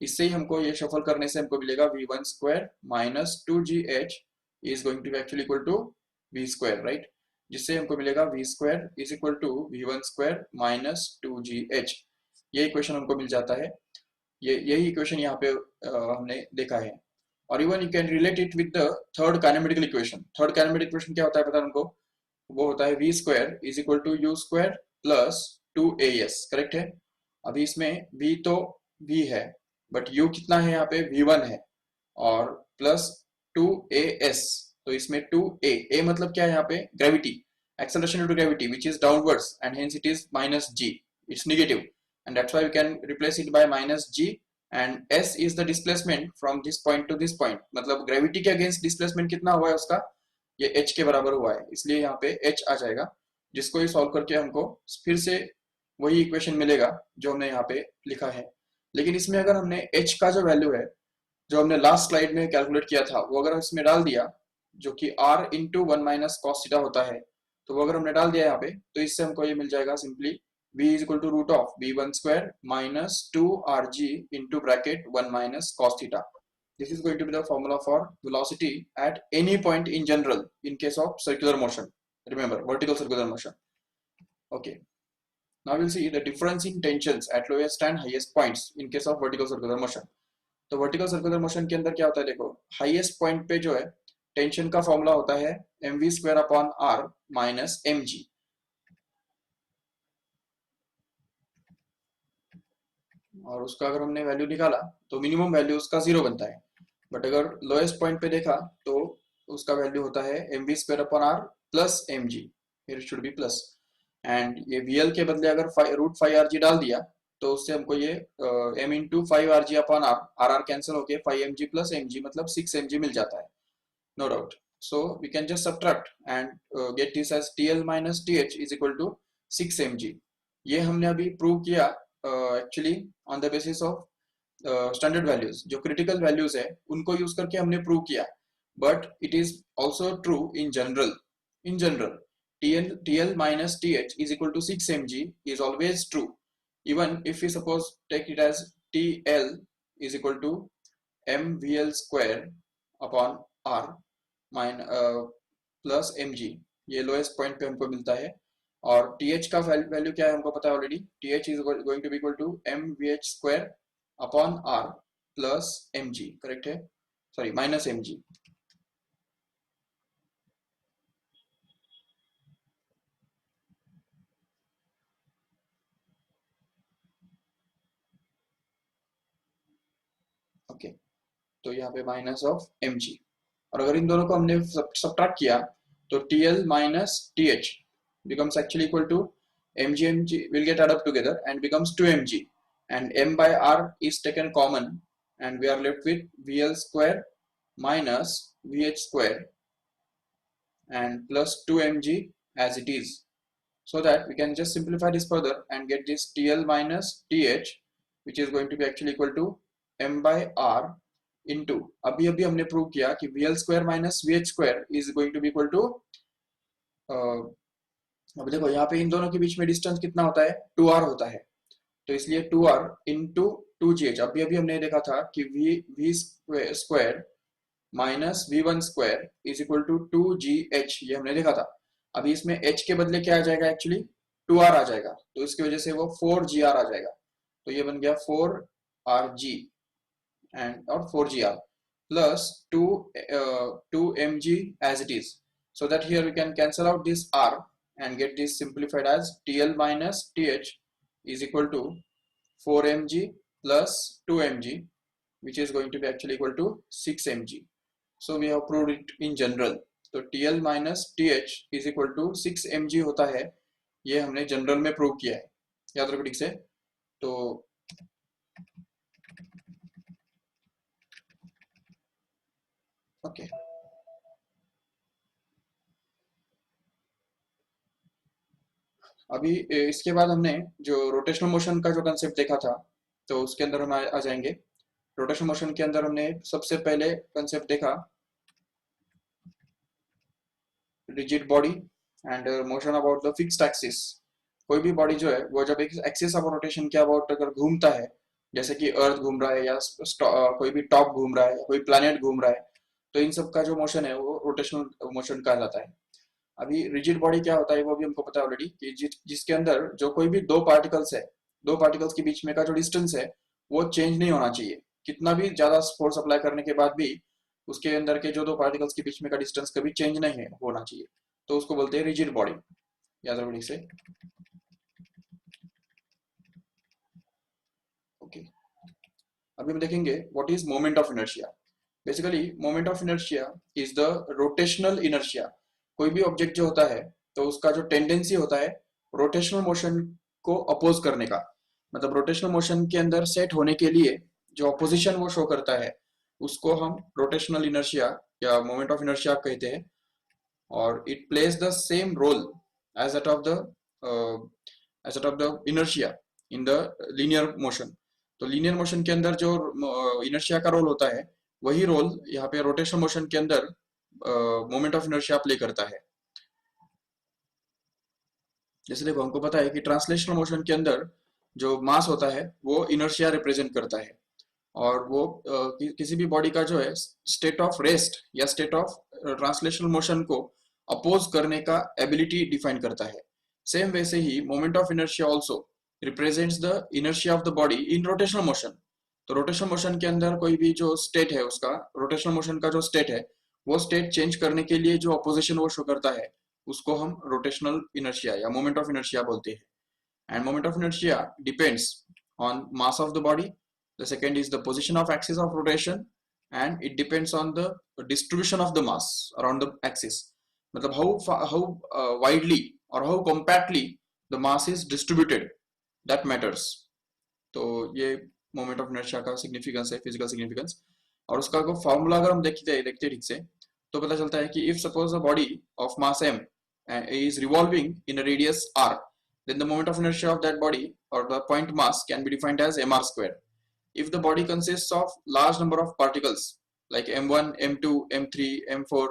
S1: इससे ही हमको ये शफल करने से हमको मिलेगा v1 square minus 2gh is going to be actually equal to v square, right, जिससे हमको मिलेगा v square is equal to v1 square minus 2gh। ये इक्वेशन हमको मिल जाता है, यही इक्वेशन यहाँ पे हमने देखा है। और even you can relate it with the third kinematical equation. Third kinematic equation क्या होता है पता है हमको, वो होता है v square is equal to u square plus 2as, correct है। अभी इसमें v तो v है, बट u कितना है यहाँ पे v1 है, और प्लस 2as, तो इसमें 2a, a मतलब क्या है यहाँ पे gravity, acceleration due to gravity which is downwards and hence it is minus g, it's negative and that's why we can replace it by minus g, and s is the displacement from this point to this point, मतलब gravity के against displacement कितना हुआ है उसका, ये h के बराबर हुआ है, इसलिए यहाँ पे h आ जाएगा, जिसको ये सॉल्व करके हमको फिर से वही इक्वेशन मिलेगा जो हमने यहाँ पे लिखा है। लेकिन इसमें अगर हमने h का जो वैल्यू है जो हमने लास्ट स्लाइड में कैलकुलेट किया था वो अगर इसमें डाल दिया, जो कि r into one minus cos theta होता है, तो वो अगर हमने डाल दिया यहाँ पे तो इससे हमको ये मिल जाएगा simply v is equal to root of v1 square minus 2rg into bracket 1 minus cos theta. This is going to be the formula for velocity at any point in general in case of circular motion, remember vertical circular motion. Okay, now will see the difference in tensions at lowest and highest points in case of vertical circular motion. तो vertical circular motion के अंदर क्या होता है, देखो highest point पे जो है टेंशन का फॉर्मूला होता है mv square upon r minus mg, और उसका अगर हमने वैल्यू निकाला तो मिनिमम वैल्यू उसका 0 बनता है, बट अगर लोएस्ट पॉइंट पे देखा तो उसका वैल्यू होता है mv square upon r plus mg, here should be plus, and ये vl के बदले अगर रूट 5rg डाल दिया तो उससे हमको ये m into 5rg upon r, r cancel होके 5mg प्लस mg मतलब 6mg मिल जाता है, no doubt. So we can just subtract and get this as tl minus th is equal to 6mg। ये हमने अभी प्रूव किया actually on the basis of standard values, जो क्रिटिकल वैल्यूज है उनको यूज करके हमने प्रूव किया, but it is also true in general. In general TL minus TH is equal to 6 mg is always true, even if we suppose take it as TL is equal to mvl square upon r plus mg, ये lowest point पे हमको मिलता है। और TH का value क्या है हमको पता है already, TH is going to be equal to mvh square upon r plus mg, correct है, सॉरी माइनस mg। ओके, तो यहाँ पे माइनस ऑफ mg, और अगर इन दोनों को हमने सब्ट्रैक्ट किया तो TL minus TH becomes actually equal to mg will get added up together and becomes 2mg, and m by r is taken common and we are left with vl square minus vh square and plus 2mg as it is, so that we can just simplify this further and get this TL minus TH which is going to be actually equal to m by r into, अभी अभी हमने prove किया कि vl square minus vh square is going to be equal to अब देखो यहाँ पे इन दोनों के बीच में डिस्टेंस कितना होता है 2r होता है, तो इसलिए 2r इंटू 2gh, अभी अभी हमने देखा था कि v square minus v1 square is equal to 2gh, ये हमने देखा था। अभी इसमें h के बदले क्या आ जाएगा, एक्चुअली 2r आ जाएगा, तो इसकी वजह से वो 4gr आ जाएगा, तो ये बन गया 4rg एंड और 4gr। plus 2 mg as it is, so that here we can cancel out this r and get this simplified as TL minus TH is equal to 4 mg plus 2 mg, which is going to be actually equal to 6 mg. So we have proved it in general. तो TL minus TH is equal to 6 mg होता है, ये हमने general में prove किया है, याद रखो ठीक से। तो ओके, अभी इसके बाद हमने जो रोटेशनल मोशन का जो कंसेप्ट देखा था, तो उसके अंदर हम आ जाएंगे। रोटेशनल मोशन के अंदर हमने सबसे पहले कंसेप्ट देखा rigid body and motion about the fixed axis. कोई भी बॉडी जो है वो जब एक एक्सिस ऑफ रोटेशन के अबाउट अगर घूमता है, जैसे कि अर्थ घूम रहा है या कोई भी टॉप घूम रहा है या कोई प्लैनेट घूम रहा है, तो इन सब का जो मोशन है वो रोटेशनल मोशन कहा जाता है। अभी रिजिड बॉडी क्या होता है वो भी हमको पता है ऑलरेडी, कि जिसके अंदर जो कोई भी दो पार्टिकल्स है, दो पार्टिकल्स के बीच में का जो डिस्टेंस है वो चेंज नहीं होना चाहिए। कितना भी ज्यादा फोर्स अप्लाई करने के बाद भी उसके अंदर के जो दो पार्टिकल्स के बीच में का डिस्टेंस कभी चेंज नहीं होना चाहिए, तो उसको बोलते हैं रिजिड बॉडी, याद रखो से। ओके, अभी हम देखेंगे what is moment of inertia. Basically moment of inertia is the rotational inertia. कोई भी ऑब्जेक्ट जो होता है तो उसका जो टेंडेंसी होता है रोटेशनल मोशन को अपोज करने का, मतलब रोटेशनल मोशन के अंदर सेट होने के लिए जो अपोजिशन वो शो करता है उसको हम रोटेशनल इनर्शिया या मोमेंट ऑफ इनर्शिया कहते हैं। और it plays the same role as that of the inertia in the linear motion. तो लीनियर मोशन के अंदर जो इनर्शिया का रोल होता है वही रोल यहाँ पे रोटेशनल मोशन के अंदर मोमेंट ऑफ इनर्शिया प्ले करता है। जैसे देखो हमको पता है कि ट्रांसलेशनल मोशन के अंदर जो मास होता है वो इनर्शिया रिप्रेजेंट करता है, और वो किसी भी बॉडी का जो है स्टेट ऑफ रेस्ट या स्टेट ऑफ ट्रांसलेशनल मोशन को अपोज करने का एबिलिटी डिफाइन करता है। सेम वैसे ही moment of inertia also represents the inertia of the body in rotational motion. तो रोटेशनल मोशन के अंदर कोई भी जो स्टेट है उसका, रोटेशनल मोशन का जो स्टेट है वो स्टेट चेंज करने के लिए जो अपोजिशन वो शो करता है उसको हम रोटेशनल इनर्शिया या मोमेंट ऑफ इनर्शिया बोलते हैं। End moment of inertia depends on mass of the body. The second is the position of axis of rotation, and it depends on the distribution of the mass around the axis. मतलब how widely or how compactly the mass is distributed, that matters. तो ये moment of inertia का significance है, physical significance. और उसका को formula अगर हम देखते ठीक से तो पता चलता है कि if suppose a body of mass m is revolving in a radius r, then the moment of inertia of that body or the point mass can be defined as mr square. If the body consists of large number of particles like m1, m2, m3, m4,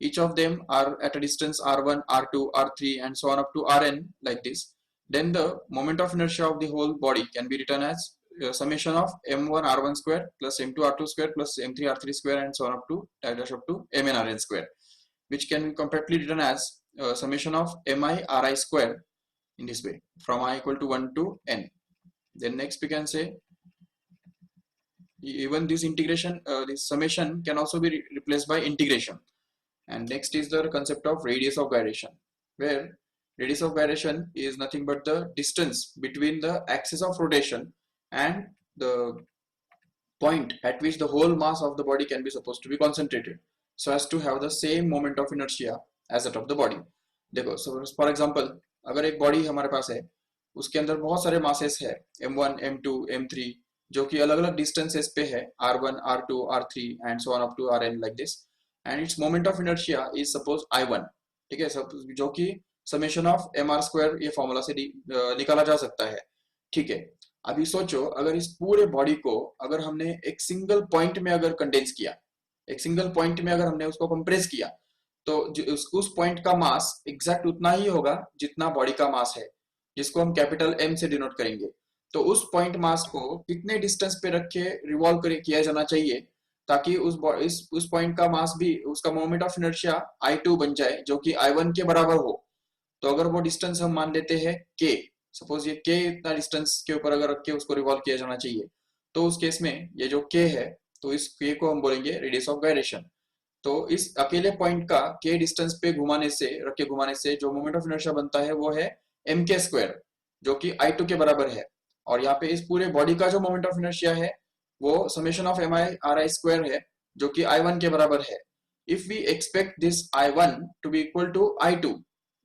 S1: each of them are at a distance r1, r2, r3 and so on up to rn like this, then the moment of inertia of the whole body can be written as summation of m1 r1 square plus m2 r2 square plus m3 r3 square and so on up to dash up to mn rn square, which can be compactly written as summation of mi ri square in this way from I equal to 1 to n. Then next we can say even this integration, this summation can also be replaced by integration. And next is the concept of radius of gyration, where radius of gyration is nothing but the distance between the axis of rotation and the point at which the whole mass of the body can be supposed to be concentrated so as to have the same moment of inertia as that of the body. देखो, so for example अगर एक body हमारे पास है उसके अंदर बहुत सारे masses है m1, m2, m3 जो कि अलग अलग डिस्टेंसेस पे है r1, r2, r3 and so on up to rn like this, and its moment of inertia is suppose I1, ठीक है, सब जो कि समेशन ऑफ mr स्क्वायर ये फॉर्मूला से निकाला जा सकता है। ठीक है, अभी सोचो अगर इस पूरे बॉडी को अगर हमने एक सिंगल पॉइंट में अगर कंडेंस किया, एक सिंगल पॉइंट में अगर हमने उसको कंप्रेस किया, तो उस पॉइंट का मास एग्जैक्ट उतना ही होगा जितना बॉडी का मास है, जिसको हम कैपिटल M से डिनोट करेंगे। तो उस पॉइंट मास को कितने डिस्टेंस पे रख के रिवॉल्व किया जाना चाहिए ताकि उस पॉइंट का मास भी उसका मोमेंट ऑफ इनर्शिया I2 बन जाए जो कि I1 के बराबर हो। तो अगर वो डिस्टेंस हम मान लेते हैं k, सपोज ये k इतना डिस्टेंस के ऊपर अगर रख के उसको रिवॉल्व किया जाना चाहिए, तो उस केस में ये जो k है तो इस k को हम बोलेंगे रेडियस ऑफ गायरेशन। तो इस अकेले पॉइंट का k डिस्टेंस पे घुमाने से, रख के घुमाने से जो मोमेंट ऑफ इनर्शिया बनता है वो है mk स्क्वायर, जो कि I2 के बराबर है। और यहाँ पे इस पूरे बॉडी का जो मोमेंट ऑफ इनर्शिया है वो समेशन ऑफ mi स्क्वायर है, जो कि I1 के बराबर है। If we expect this I1 to be equal to I2,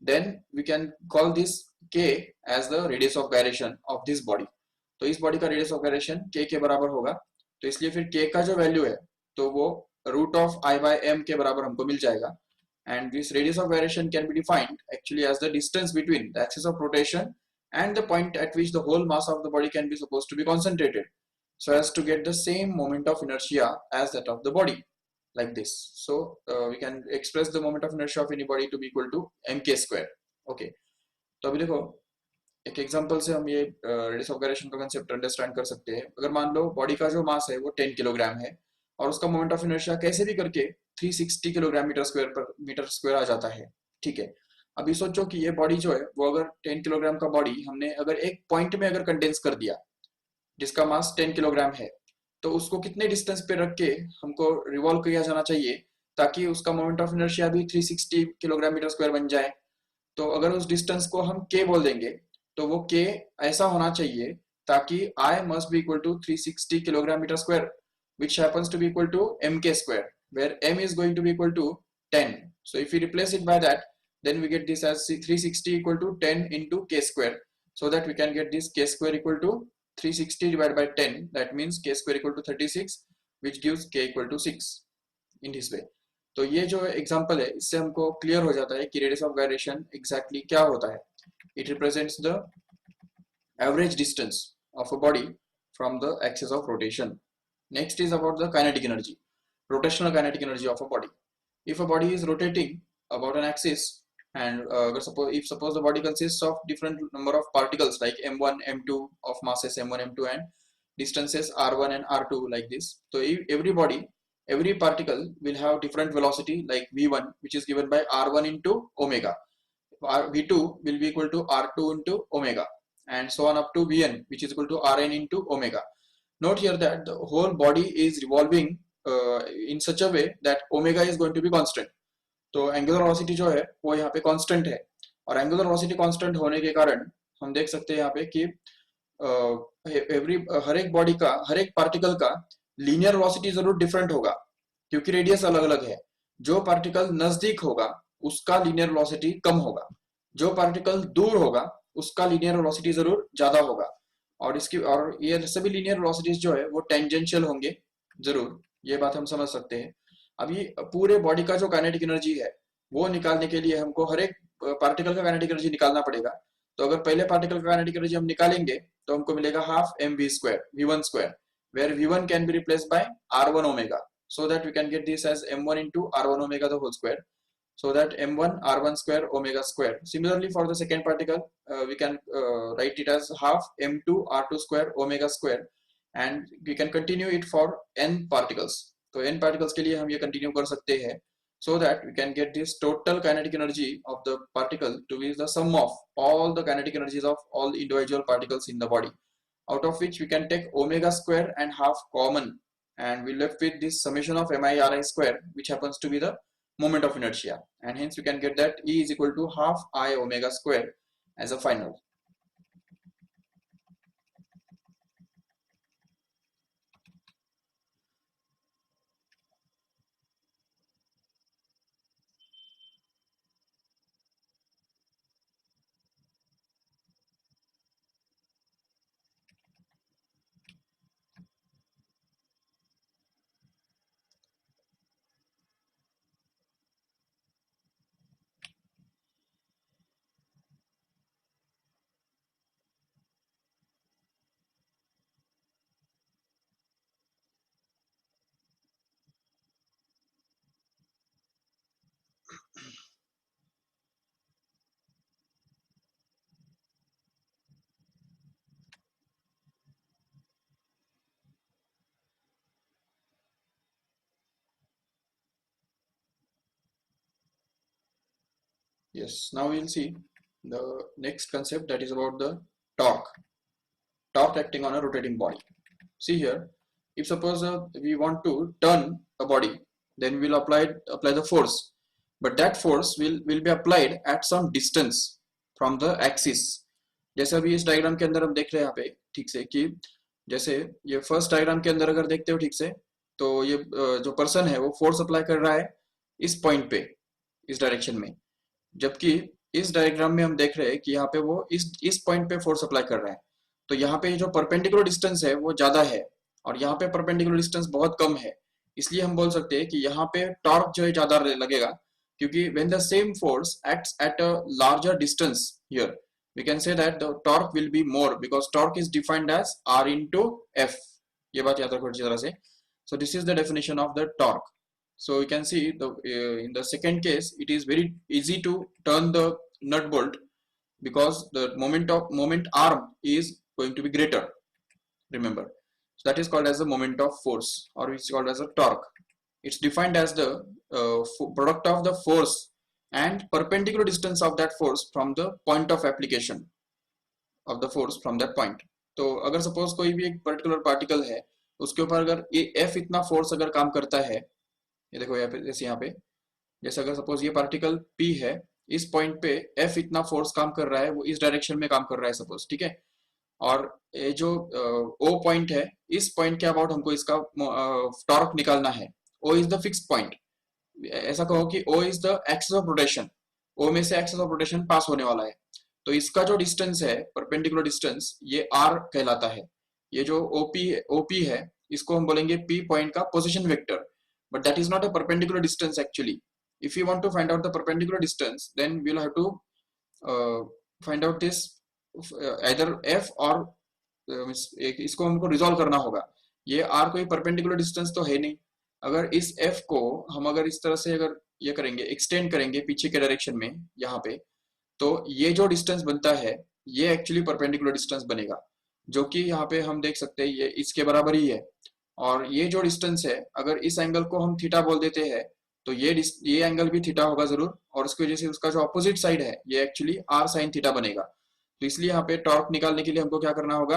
S1: then we can call this k as the radius of gyration of this body। तो इस बॉडी का रेडियस ऑफ गायरेशन k के बराबर होगा। तो इसलिए फिर k का जो वैल्यू है तो वो root of I by m के बराबर हमको मिल जाएगा। And this radius of gyration can be defined actually as the distance between the axis of rotation and the point at which the whole mass of the body can be supposed to be concentrated, so as to get the same moment of inertia as that of the body, like this. So we can express the moment of inertia of any body to be equal to mk square। Okay, तो अभी देखो एक example से हम ये radius of gyration का concept understand कर सकते हैं। अगर मान लो बॉडी का जो मास है वो 10 किलोग्राम है और उसका मोमेंट ऑफ इनर्शिया कैसे भी करके 360 किलोग्राम मीटर स्क्वायर आ जाता है, ठीक है। अभी सोचो कि ये बॉडी जो है वो अगर 10 किलोग्राम का बॉडी हमने अगर एक पॉइंट में अगर कंडेंस कर दिया जिसका मास 10 किलोग्राम है, तो उसको कितने डिस्टेंस पे रख के हमको रिवॉल्व किया जाना चाहिए ताकि उसका मोमेंट ऑफ इनर्शिया भी 360 किलोग्राम मीटर स्क्वायर बन जाए। तो अगर उस डिस्टेंस को हम k बोल देंगे तो वो k ऐसा होना चाहिए ताकि I must be equal to 360 kilogram metre square, which happens to be equal to mk square, where m is going to be equal to 10। So if we replace it by that, then we get this as 360 equal to 10 into k square, so that we can get this k square equal to 360 divided by 10, that means k square equal to 36, which gives k equal to 6 in this way। तो ये जो example है इससे हमको clear हो जाता है कि रेडियस ऑफ गायरेशन एग्जैक्टली क्या होता है। It represents the average distance of a body from the axis of rotation. Next is about the kinetic energy, rotational kinetic energy of a body। If a body is rotating about an axis and suppose the body consists of different number of particles like m1 m2 of masses m1 m2 and distances r1 and r2 like this, so every particle will have different velocity like v1, which is given by r1 into omega, v2 will be equal to r2 into omega, and so on up to vn, which is equal to rn into omega। Note here that the whole body is revolving in such a way that omega is going to be constant। तो angular velocity जो है वो यहाँ पे constant है, और angular velocity constant होने के कारण हम देख सकते हैं यहाँ पे कि हर एक बॉडी का, हर एक पार्टिकल का लीनियर वेलोसिटी जरूर डिफरेंट होगा क्योंकि रेडियस अलग अलग है। जो पार्टिकल नजदीक होगा उसका लीनियर वेलोसिटी कम होगा, जो पार्टिकल दूर होगा उसका लीनियर वेलोसिटी जरूर ज्यादा होगा। और ये सभी लीनियर वेलोसिटीज जो है वो टेंजेंशियल होंगे जरूर, ये बात हम समझ सकते हैं। अभी पूरे बॉडी का जो काइनेटिक एनर्जी है वो निकालने के लिए हमको हर एक पार्टिकल का काइनेटिक एनर्जी निकालना पड़ेगा। तो अगर पहले पार्टिकल का काइनेटिक एनर्जी हम निकालेंगे तो हमको मिलेगा half M we square v1 square, where v1 can be replace by r1 omega, so that we can get this as m1 into r1 omega the whole square, so that m1 r1 square omega square। Similarly for the second particle we can write it as half m2 r2 square omega square, and we can continue it for n particles। तो n particles के लिए हम ये continue कर सकते हैं, so that we can get this total kinetic energy of the particle to be the sum of all the kinetic energies of all individual particles in the body, out of which we can take omega square and half common, and we left with this summation of mi square, which happens to be the moment of inertia, and hence we can get that E is equal to half I omega square as a final। Yes, now we'll see the next concept, that is about the torque acting on a rotating body। See here, If suppose we want to turn a body, then we'll apply the force, but that force will be applied at some distance from the axis. जैसे अभी इस diagram के अंदर हम देख रहे हैं यहाँ पे ठीक से कि जैसे ये फर्स्ट डायग्राम के अंदर अगर देखते हो ठीक से, तो ये जो पर्सन है वो फोर्स अप्लाई कर रहा है इस पॉइंट पे, इस डायरेक्शन में, जबकि इस डायग्राम में हम देख रहे हैं कि यहाँ पे वो इस पॉइंट पे फोर्स अप्लाई कर रहा है। तो यहाँ पे जो परपेंडिकुलर डिस्टेंस है वो ज्यादा है और यहाँ पे परपेंडिकुलर डिस्टेंस बहुत कम है, इसलिए हम बोल सकते हैं कि यहाँ पे टॉर्क जो है ज्यादा लगेगा, क्योंकि when the same force acts at a larger distance here, we can say that the torque will be more because torque is defined as R into F. ये बात याद रखो अच्छी तरह से. So this is the definition of the torque. So you can see in the second case it is very easy to turn the nut bolt because the moment arm is going to be greater. Remember, so that is called as the moment of force, or it's called as a torque. It's defined as the product of the force and perpendicular distance of that force from the point of application of the force from that point. तो अगर suppose कोई भी एक particular particle है, उसके ऊपर अगर ये F इतना फोर्स अगर काम करता है, ये देखो यहाँ पे जैसे अगर सपोज ये पार्टिकल P है, इस पॉइंट पे F इतना फोर्स काम कर रहा है, वो इस डायरेक्शन में काम कर रहा है सपोज, ठीक है। और ये जो O पॉइंट है, इस पॉइंट के अबाउट हमको इसका टॉर्क निकालना है। O is the fixed point, ऐसा कहो कि O is the axis of rotation, O में से एक्सिस ऑफ रोटेशन पास होने वाला है, तो इसका जो डिस्टेंस है परपेंडिकुलर डिस्टेंस, ये R कहलाता है। ये जो OP है, इसको हम बोलेंगे P पॉइंट का position vector, but that is not a perpendicular distance actually. If you want to find out the perpendicular distance, then we'll have to find out this either F or इसको हमको resolve करना होगा। ये R कोई perpendicular distance तो है नहीं, अगर इस F को हम अगर इस तरह से अगर ये करेंगे, एक्सटेंड करेंगे पीछे के डायरेक्शन में यहाँ पे, तो ये जो डिस्टेंस बनता है ये एक्चुअली परपेंडिकुलर डिस्टेंस बनेगा, जो कि यहाँ पे हम देख सकते हैं ये इसके बराबर ही है। और ये जो डिस्टेंस है, अगर इस एंगल को हम थीटा बोल देते हैं, तो ये एंगल भी थीटा होगा जरूर, और उसकी वजह से उसका जो अपोजिट साइड है ये एक्चुअली r sin थीटा बनेगा। तो इसलिए यहाँ पे टॉर्क निकालने के लिए हमको क्या करना होगा,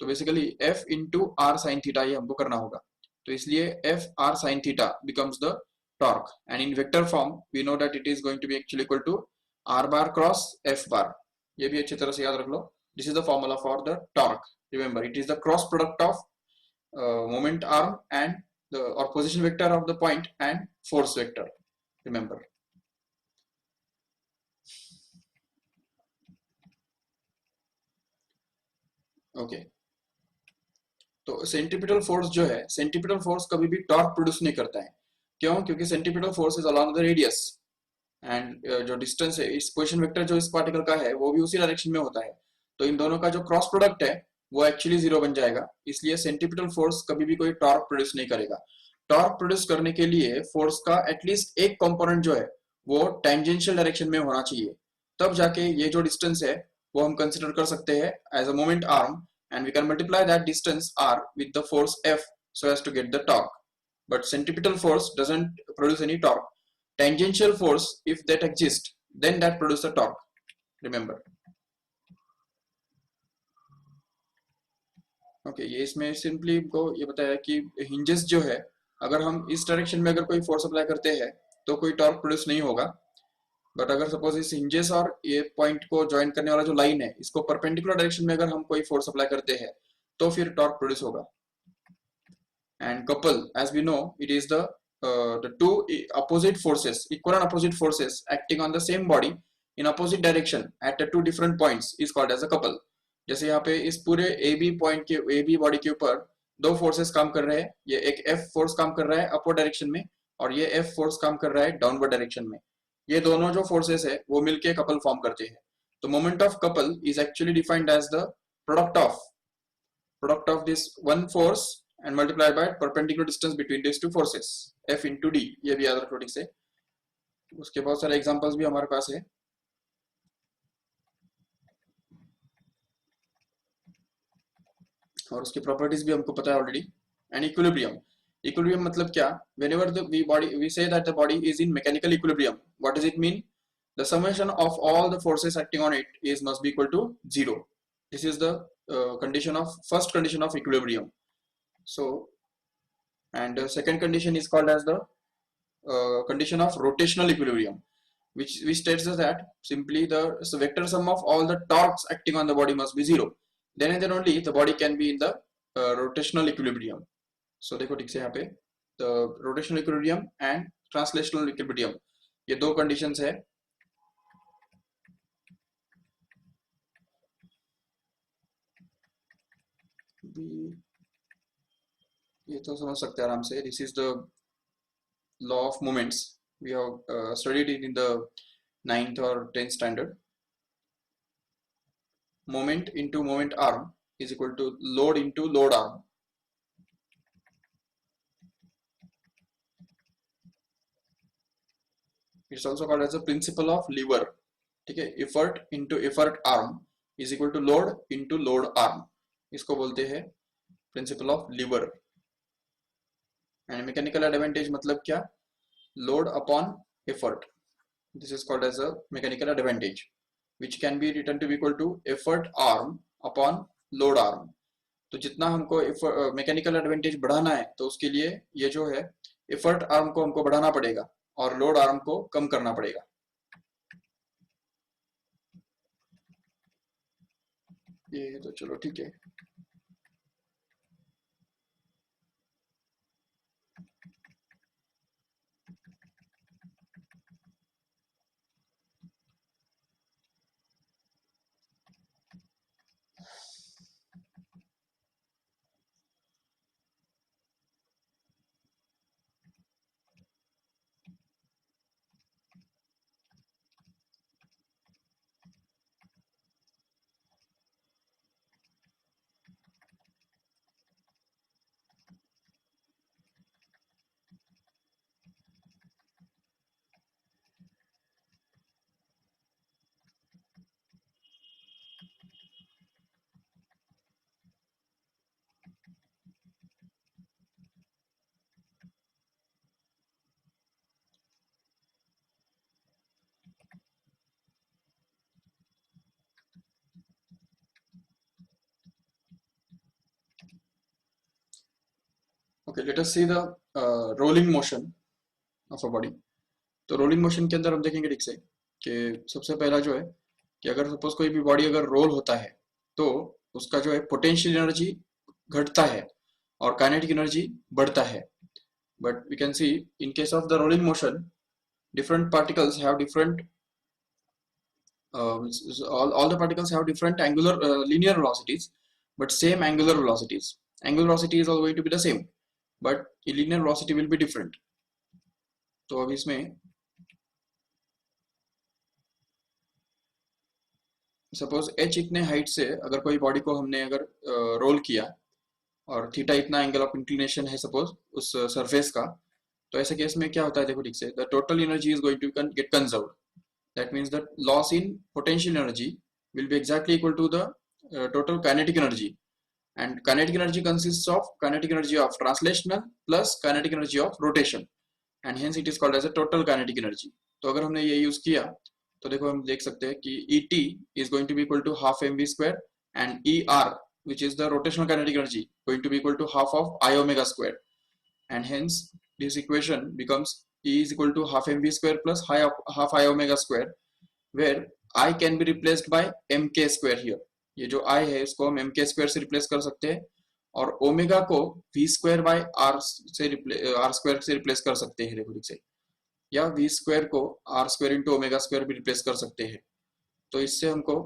S1: तो basically F into R sine theta ये हमको करना होगा। तो इसलिए F r sin theta becomes the torque, and in vector form we know that it is going to be actually equal to r bar cross F bar. ये भी अच्छी तरह से याद रख लो, this is the formula for the torque. Remember, it is the cross product of moment arm and the or position vector of the point and force vector. Remember. Okay. तो centripetal force जो है, centripetal force कभी भी torque produce नहीं करता है। क्यों? क्योंकि centripetal force is along the radius, and जो डिस्टेंस है, इस पोजीशन वेक्टर जो इस पार्टिकल का है वो भी उसी डायरेक्शन में होता है, तो इन दोनों का जो क्रॉस प्रोडक्ट है वो एक्चुअली जीरो बन जाएगा। इसलिए सेंट्रीपिटल फोर्स कभी भी कोई टॉर्क प्रोड्यूस नहीं करेगा। टॉर्क प्रोड्यूस करने के लिए फोर्स का एटलीस्ट एक कंपोनेंट जो है वो टेंजेंशियल डायरेक्शन में होना चाहिए, तब जाके ये जो डिस्टेंस है वो हम कंसिडर कर सकते हैं as a moment arm, and we can multiply that distance r with the force F so as to get the torque. But centripetal force doesn't produce any torque. Tangential force, if that exists, then that produces a torque. Remember. Okay, ये इसमें simply को ये बताया कि hinges जो है, अगर हम इस डायरेक्शन में अगर कोई फोर्स अप्लाई करते हैं तो कोई टॉर्क प्रोड्यूस नहीं होगा, बट अगर सपोज इस हिंजेस और ये पॉइंट को ज्वाइन करने वाला जो लाइन है, इसको परपेंडिकुलर डायरेक्शन में अगर हम कोई फोर्स अप्लाई करते हैं तो फिर टॉर्क प्रोड्यूस होगा। And couple, as we know, it is the two opposite forces, equal and opposite forces acting on the same body in opposite direction at two different points is called as a couple. जैसे यहाँ पे इस पूरे A B point के, A B body के ऊपर दो forces काम कर रहे हैं, ये एक F फोर्स काम कर रहा है अपवर्ड डायरेक्शन में, और ये F फोर्स काम कर रहा है डाउनवर्ड डायरेक्शन में। ये दोनों जो फोर्सेस है वो मिलके कपल फॉर्म करते हैं। तो moment of couple is actually defined as the product of this one force and multiplied by perpendicular distance between this two forces, F into D. ये भी याद रखो ठीक से, उसके बहुत सारे एग्जाम्पल्स भी हमारे पास है। और उसकी प्रॉपर्टीज भी हमको पता है ऑलरेडी। एंड इक्विलिब्रियम मतलब क्या? Whenever we say that the body is in mechanical equilibrium, what does it mean? The summation of all the forces acting on it is must be equal to 0। This is the condition of first condition of equilibrium. So, and the second condition is called as the condition of rotational equilibrium, which states us that simply the vector sum of all the torques acting on the body must be zero. Then and then only the body can be in the rotational equilibrium. So देखो ठीक से यहाँ पे the rotational equilibrium and translational equilibrium, ये दो conditions है. ये तो समझ सकते हैं आराम से. This is the law of moments. We have studied it in the 9th or 10th standard. Moment into moment arm is equal to load into load arm. It's also called as the principle of lever. ठीक है, effort into effort arm is equal to load into load arm. इसको बोलते हैं principle of lever. And mechanical advantage मतलब क्या? Load upon effort. This is called as a mechanical advantage, which can be written to be equal to effort arm upon load arm. तो जितना हमको mechanical advantage बढ़ाना है तो उसके लिए ये जो है एफर्ट आर्म को हमको बढ़ाना पड़ेगा और लोड आर्म को कम करना पड़ेगा. ये तो चलो ठीक है. Okay, let us see the rolling motion of a body. तो रोलिंग मोशन के अंदर हम देखेंगे ठीक से कि सबसे पहला जो है कि अगर सपोज कोई भी बॉडी अगर रोल होता है तो उसका जो है पोटेंशियल एनर्जी घटता है और काइनेटिक एनर्जी बढ़ता है. But we can see in case of the rolling motion different particles have different all the particles have different angular linear velocities but same angular velocities. Angular velocity is all going to be the same but linear velocity will be different. तो अब इसमें suppose h इतने height से अगर कोई body को हमने अगर रोल किया और थीटा इतना एंगल ऑफ इंक्लिनेशन है सपोज उस सरफेस का, तो ऐसे केस में क्या होता है देखो ठीक से, the total energy is going to get conserved. That means that loss in potential energy will be exactly equal to the total kinetic energy, and kinetic energy consists of kinetic energy of translational plus kinetic energy of rotation, and hence it is called as a total kinetic energy. तो अगर हमने ये use किया तो देखो हम देख सकते हैं कि ET is going to be equal to half mv square and ER which is the rotational kinetic energy going to be equal to half of I omega square, and hence this equation becomes E is equal to half mv square plus half I omega square, where I can be replaced by mk square here. ये जो I है इसको हम mk square से replace कर सकते हैं और ओमेगा को v square by r square से रिप्लेस कर सकते हैं देखो ठीक से, या v square को r square into omega square भी रिप्लेस कर सकते हैं. तो इससे हमको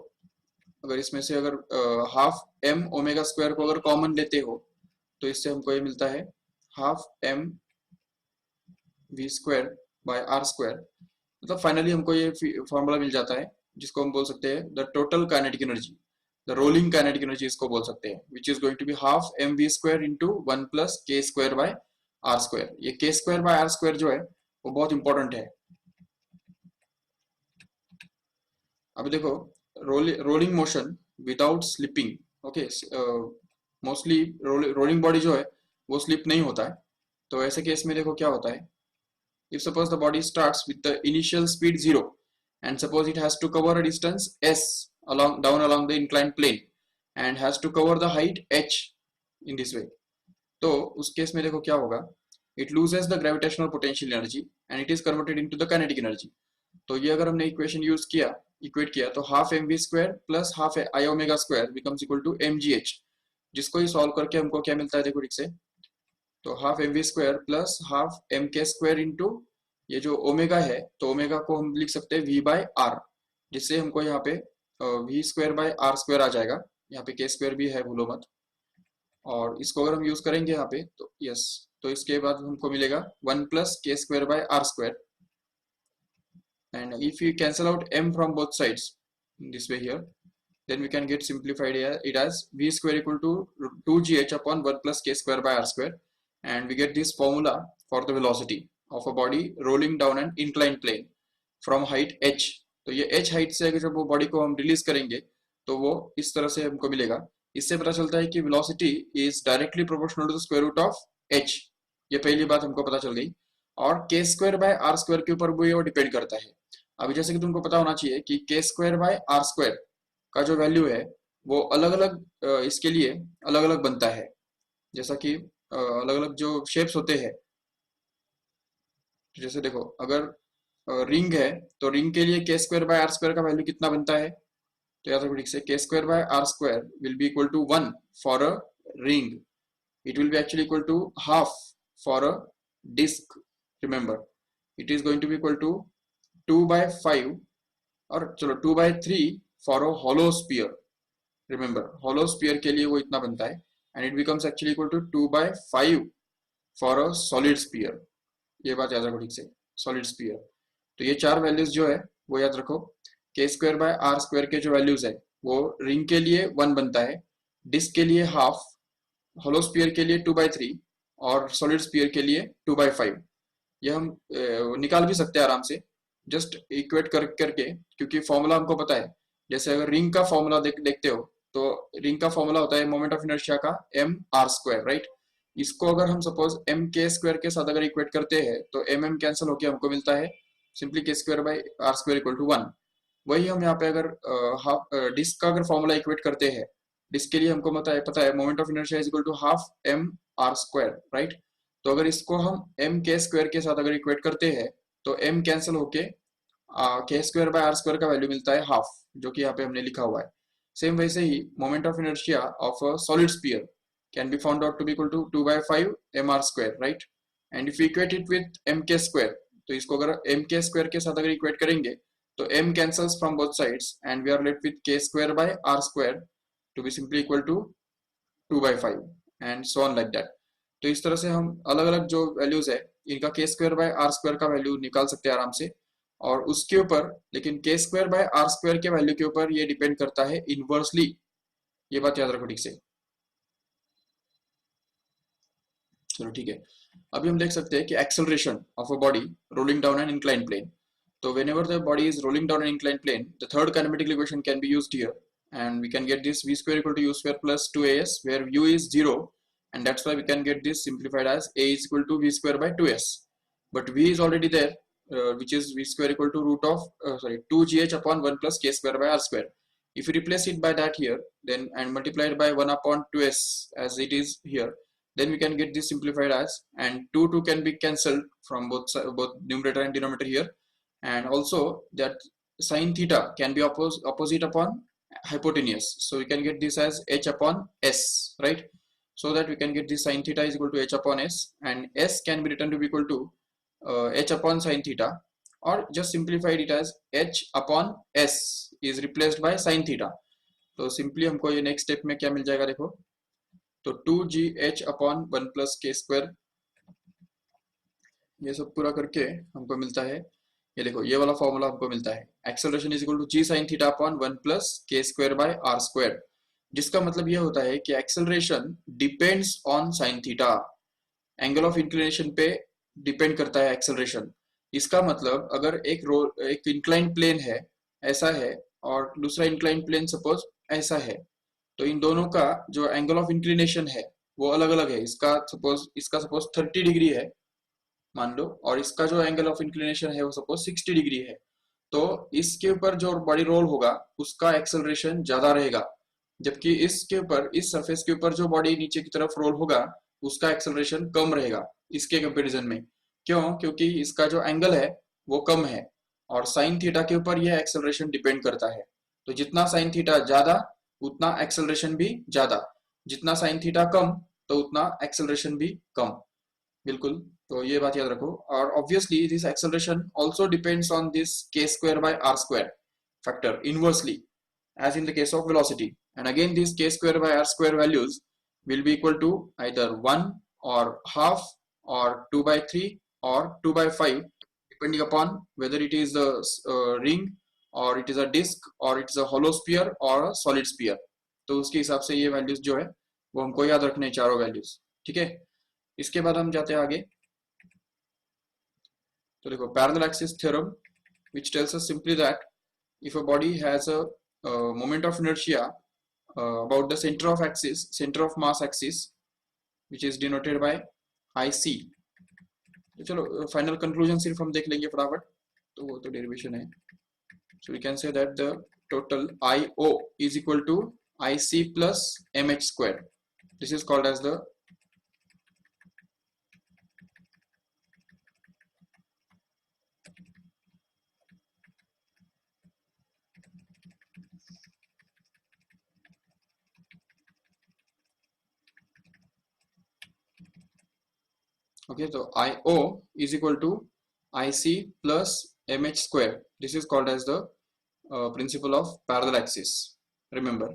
S1: अगर इसमें से अगर हाफ m ओमेगा स्क्वायर को अगर कॉमन लेते हो तो इससे हमको ये मिलता है half m v square by r square. मतलब फाइनली हमको ये फॉर्मूला मिल जाता है जिसको हम बोल सकते हैं the total kinetic energy, the rolling kinetic energy इसको बोल सकते हैं, which is going to be half M we square into 1 plus k square by are square. ये k square by are square जो है वो बहुत इंपॉर्टेंट है. अब देखो rolling motion without slipping, okay, mostly rolling body जो है वो स्लिप नहीं होता है. तो ऐसे केस में देखो क्या होता है, if suppose the body starts with the initial speed 0 and suppose it has to cover a distance s down along the inclined plane and has to cover the height h in this way. तो उस case में देखो क्या होगा, it loses the gravitational potential energy and it is converted into the kinetic energy. तो ये अगर हमने इक्वेशन यूज किया, इक्वेट किया, तो half M we square plus half I omega square becomes equal to M G h, जिसको ही solve करके हमको क्या मिलता है देखो ठीक से, तो half M we square plus half m के स्क्वायर इंटू ये जो ओमेगा है, तो ओमेगा को हम लिख सकते हैं वी बाय आर, जिससे हमको यहाँ पे V square by are square आ जाएगा, यहाँ पे के स्क्वायर भी है भूलो मत, और इसको अगर हम यूज करेंगे यहाँ पे तो यस, तो इसके बाद हमको मिलेगा 1 plus k square by are square, and if we cancel out m from both sides in this way here, then we can get simplified it as v square equal to 2gh upon 1 plus k square by r square, and we get this formula for the velocity of a body rolling down an inclined plane from height h। तो ये h height से अगर जब वो body को हम release करेंगे तो वो इस तरह से हमको मिलेगा। इससे पता चलता है कि velocity is directly proportional to the square root of h, ये पहली बात हमको पता चल गई। और के स्क्वायर बाय आर स्क्वायर के ऊपर वो डिपेंड करता है। अभी जैसे कि तुमको पता होना चाहिए कि के स्क्वायर बाय आर स्क्वायर का जो वैल्यू है वो अलग अलग इसके लिए अलग अलग बनता है, जैसा कि अलग अलग जो शेप्स होते हैं, जैसे देखो अगर रिंग है तो रिंग के लिए k square by are square का वैल्यू कितना बनता है, तो याद रखो ठीक से, k square by are square will be equal to 1 for a ring, it will be actually equal to half for a disc, remember it is going to be equal to 2 by 5, और चलो 2 by 3 for a hollow sphere, remember hollow sphere के लिए वो इतना बनता है, and it becomes actually equal to 2 by 5 for a solid sphere, ये बात याद रखो ठीक से, solid sphere। तो ये चार वैल्यूज जो है वो याद रखो, के स्क्वायर बाय आर स्क्वायर के जो वैल्यूज है वो रिंग के लिए 1 बनता है, डिस्क के लिए हाफ, होलो स्फीयर के लिए 2/3 और सॉलिड स्फीयर के लिए 2/5। ये हम निकाल भी सकते हैं आराम से, जस्ट इक्वेट करके, क्योंकि फॉर्मूला हमको पता है। जैसे अगर रिंग का फॉर्मूला देखते हो तो रिंग का फॉर्मूला होता है मोमेंट ऑफ इनर्शिया का एम आर स्क्वायर, राइट। इसको अगर हम सपोज एम के स्क्वायर के साथ अगर इक्वेट करते हैं तो एम एम कैंसिल होकर हमको मिलता है simply k square by are square equal to 1। वही हम यहाँ पे अगर हाफ डिस्क का अगर फॉर्मूला इक्वेट करते हैं, डिस्क के लिए हमको पता है moment of inertia is equal to half m are square, right. तो अगर इसको हम एम के स्क्वायर के साथ अगर इक्वेट करते हैं तो एम कैंसिल होके के स्क्वायर बाय आर स्क्वायर का वैल्यू मिलता है हाफ, जो कि यहाँ पे हमने लिखा हुआ है। सेम वैसे ही moment of inertia of a solid sphere can be found out to be equal to 2/5 M are square, right. And if you equate it with M के स्क्वायर, तो इसको अगर एम के स्क्वायर के साथ अगर इक्वेट करेंगे तो m cancels from both sides and we are left with k square by r square to be simply equal to 2/5 and so on like that। तो इस तरह से हम अलग अलग जो वैल्यूज है इनका k square by are square का वैल्यू निकाल सकते हैं आराम से, और उसके ऊपर लेकिन k square by are square के वैल्यू के ऊपर ये डिपेंड करता है इनवर्सली, ये बात याद रखो ठीक से। चलो ठीक है, अभी हम देख सकते हैं कि acceleration of a body rolling down an inclined plane. So whenever the body is rolling down an inclined plane, the third kinematic equation can be used here, and we can get this v square equal to u square plus 2as, where u is 0, and that's why we can get this simplified as a is equal to v square by 2s. But v is already there, which is v square equal to root of 2gh upon 1 plus k square by r square. If you replace it by that here, then and multiply it by 1 upon 2s as it is here, then we can get this simplified as, and 2 can be cancelled from both numerator and denominator here, and also that sine theta can be opposite upon hypotenuse, so we can get this as h upon s, right. So that we can get this sine theta is equal to h upon s, and s can be written to be equal to h upon sine theta, or just simplified it as h upon s is replaced by sine theta। तो simply हमको ये next step में क्या मिल जाएगा देखो, तो 2gh upon 1 plus k square, ये सब पूरा करके हमको मिलता है, ये देखो ये वाला फॉर्मूला हमको मिलता है, acceleration is equal to g sine theta upon 1 plus k square by are square, जिसका मतलब ये होता है कि acceleration depends on sine theta, angle of inclination पे डिपेंड करता है एक्सेलरेशन। इसका मतलब अगर एक इंक्लाइन प्लेन है ऐसा है और दूसरा इंक्लाइन प्लेन सपोज ऐसा है, तो इन दोनों का जो एंगल ऑफ इंक्लिनेशन है वो अलग अलग है। इसका सपोज 30 डिग्री है मान लो, और इसका जो एंगल ऑफ इंक्लिनेशन है वो सपोज 60 डिग्री है, तो इसके ऊपर जो बॉडी रोल होगा उसका एक्सेलरेशन ज्यादा रहेगा, जबकि इसके ऊपर इस सरफेस के ऊपर जो बॉडी नीचे की तरफ रोल होगा उसका एक्सेलरेशन कम रहेगा इसके कंपैरिजन में। क्यों? क्योंकि इसका जो एंगल है वो कम है और साइन थीटा के ऊपर यह एक्सेलरेशन डिपेंड करता है। तो जितना साइन थीटा ज्यादा उतना एक्सेलरेशन भी ज्यादा, जितना साइन थीटा कम तो उतना एक्सेलरेशन भी कम। बिल्कुल, तो ये बात याद रखो। और obviously this acceleration also depends on this K square by are square factor inversely as in the case of velocity, and again these k square by r square values will be equal to either 1 or half or 2 by 3 or 2 by 5 depending upon whether it is a ring or it is a disc or it is a hollow sphere or a solid sphere। तो उसके हिसाब से ये values जो है वो हमको याद रखने हैं, चारों वैल्यूज। ठीक है, इसके बाद हम जाते हैं आगे। तो देखो parallel axis theorem which tells us simply that if a body has a moment of inertia about the center of mass axis, which is denoted by IC। तो चलो फाइनल कंक्लूजन सिर्फ हम देख लेंगे फटाफट, तो वो तो डेरिवेशन है। So we can say that the total IO is equal to IC plus MH square. This is called as the okay, so IO is equal to IC plus MH square. This is called as the principle of parallel axis, remember।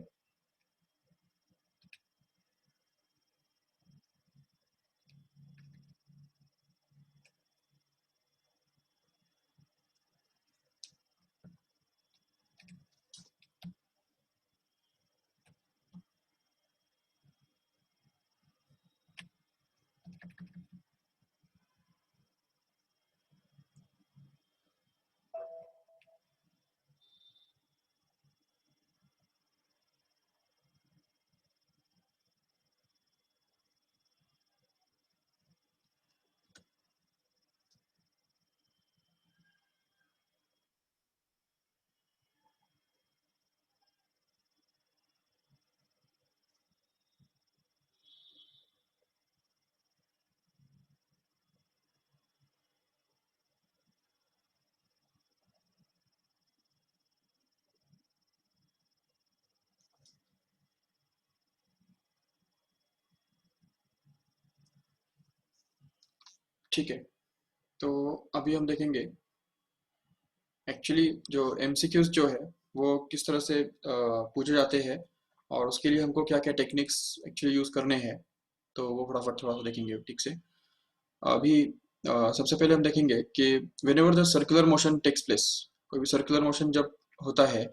S1: ठीक है, तो अभी हम देखेंगे actually जो MCQs जो है वो किस तरह से पूछे जाते हैं और उसके लिए हमको क्या क्या टेक्निक्स एक्चुअली यूज करने हैं, तो वो फटाफट थोड़ा सा देखेंगे ठीक से। अभी सबसे पहले हम देखेंगे कि whenever the circular motion takes place, कोई भी सर्कुलर मोशन जब होता है,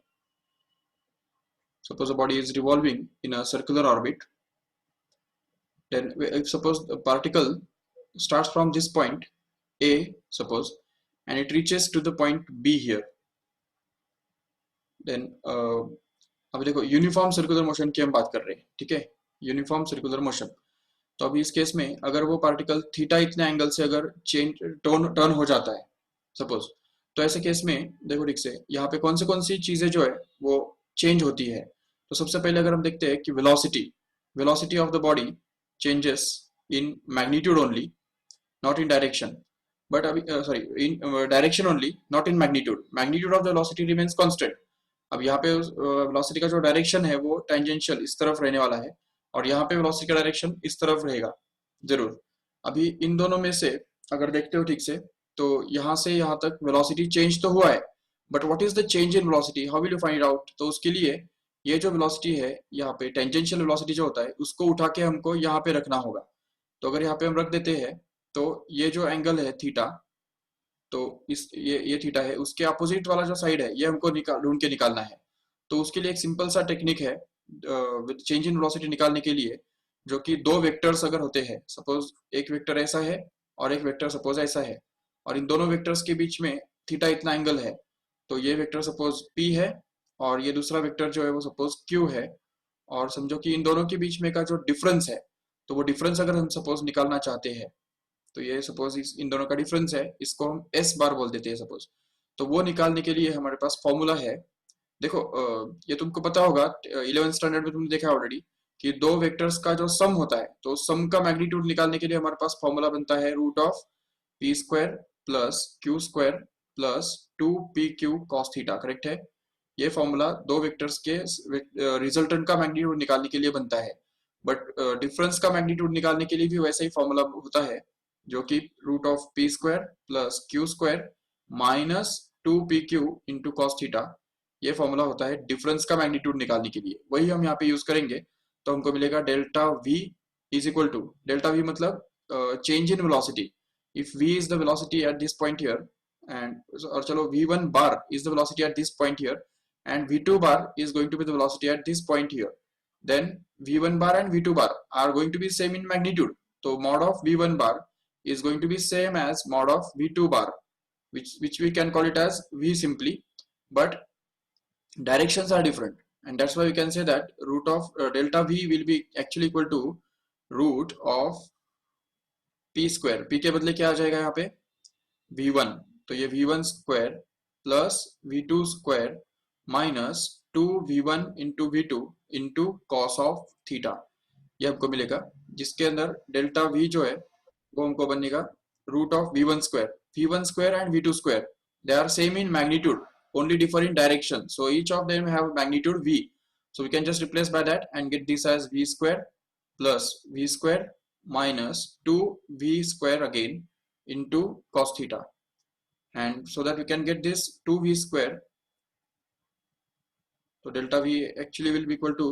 S1: suppose a body is revolving in a circular orbit, then if suppose the particle starts from this point A suppose and it reaches to the point B here, then अभी देखो uniform circular motion की हम बात कर रहे हैं। ठीक है, यूनिफॉर्म सर्कुलर मोशन। तो अभी इस केस में अगर वो पार्टिकल थीटा इतने एंगल से अगर चेंज टर्न हो जाता है सपोज, तो ऐसे केस में देखो ठीक से यहाँ पे कौन सी चीजें जो है वो चेंज होती है। तो सबसे पहले अगर हम देखते हैं कि velocity of the body changes in magnitude only, not in direction, but अभी sorry in direction only not in magnitude of the velocity remains constant. अब यहाँ पे वेलोसिटी का जो डायरेक्शन है वो टेंजेंशियल इस तरफ रहने वाला है और यहाँ पे वेलोसिटी का डायरेक्शन इस तरफ रहेगा जरूर। अभी इन दोनों में से अगर देखते हो ठीक से तो यहाँ से यहाँ तक वेलोसिटी चेंज तो हुआ है, but what is the change in velocity, how will you find out? तो उसके लिए ये जो वेलोसिटी है यहाँ पे टेंजेंशियल वेलोसिटी जो होता है उसको उठा के हमको यहाँ पे रखना होगा। तो अगर यहाँ पे हम रख देते हैं तो ये जो एंगल है थीटा, तो इस ये थीटा है, उसके अपोजिट वाला जो साइड है ये हमको ढूंढ के निकालना है। तो उसके लिए एक सिंपल सा टेक्निक है विद चेंज इन वेलोसिटी निकालने के लिए, जो कि दो वेक्टर्स अगर होते हैं, सपोज एक वेक्टर ऐसा है और एक वेक्टर सपोज ऐसा है, और इन दोनों वेक्टर्स के बीच में थीटा इतना एंगल है, तो ये वेक्टर सपोज P है और ये दूसरा वेक्टर जो है वो सपोज Q है, और समझो कि इन दोनों के बीच में का जो डिफरेंस है, तो वो डिफरेंस अगर हम सपोज निकालना चाहते हैं, तो ये सपोज इन दोनों का डिफरेंस है, इसको हम S बार बोल देते हैं सपोज। तो वो निकालने के लिए हमारे पास फॉर्मूला है। देखो ये तुमको पता होगा 11th स्टैंडर्ड में तुमने देखा ऑलरेडी कि दो वेक्टर्स का जो सम होता है, तो सम का मैग्नीट्यूड निकालने के लिए हमारे पास फॉर्मूला बनता है root of p square plus q square plus 2pq cos theta, correct है। ये फॉर्मूला दो वेक्टर्स के रिजल्टेंट का मैग्नीट्यूड निकालने के लिए बनता है। बट डिफरेंस का मैग्नीट्यूड निकालने के लिए भी वैसा ही फॉर्मूला होता है, जो कि root of p square plus q square minus 2pq into cos theta, ये फॉर्मूला होता है डिफरेंस का मैग्नीट्यूड निकालने के लिए। वही हम यहाँ पे यूज करेंगे। तो हमको मिलेगा delta v is equal to, delta v मतलब change in velocity. If v is the velocity at this point here and or chalo v1 bar is the velocity at this point here and v2 bar is going to be the velocity at this point here, then v1 bar and v2 bar are going to be same in magnitude. So mod of v1 bar is going to be same as mod of v2 bar, which we can call it as v simply, but directions are different, and that's why we can say that root of delta v will be actually equal to root of p square। p के बदले क्या आ जाएगा यहाँ पे v1, तो ये v1 square plus v2 square minus 2v1 into v2 into cos of theta, ये हमको मिलेगा। जिसके अंदर डेल्टा v जो है वो हमको बनेगा root of v1 square and v2 square, they are same in magnitude, only differ in direction, so each of them have magnitude v, so we can just replace by that and get this as v square plus v square minus 2v square again into cos theta, and so that we can get this 2v square. So delta v actually will be equal to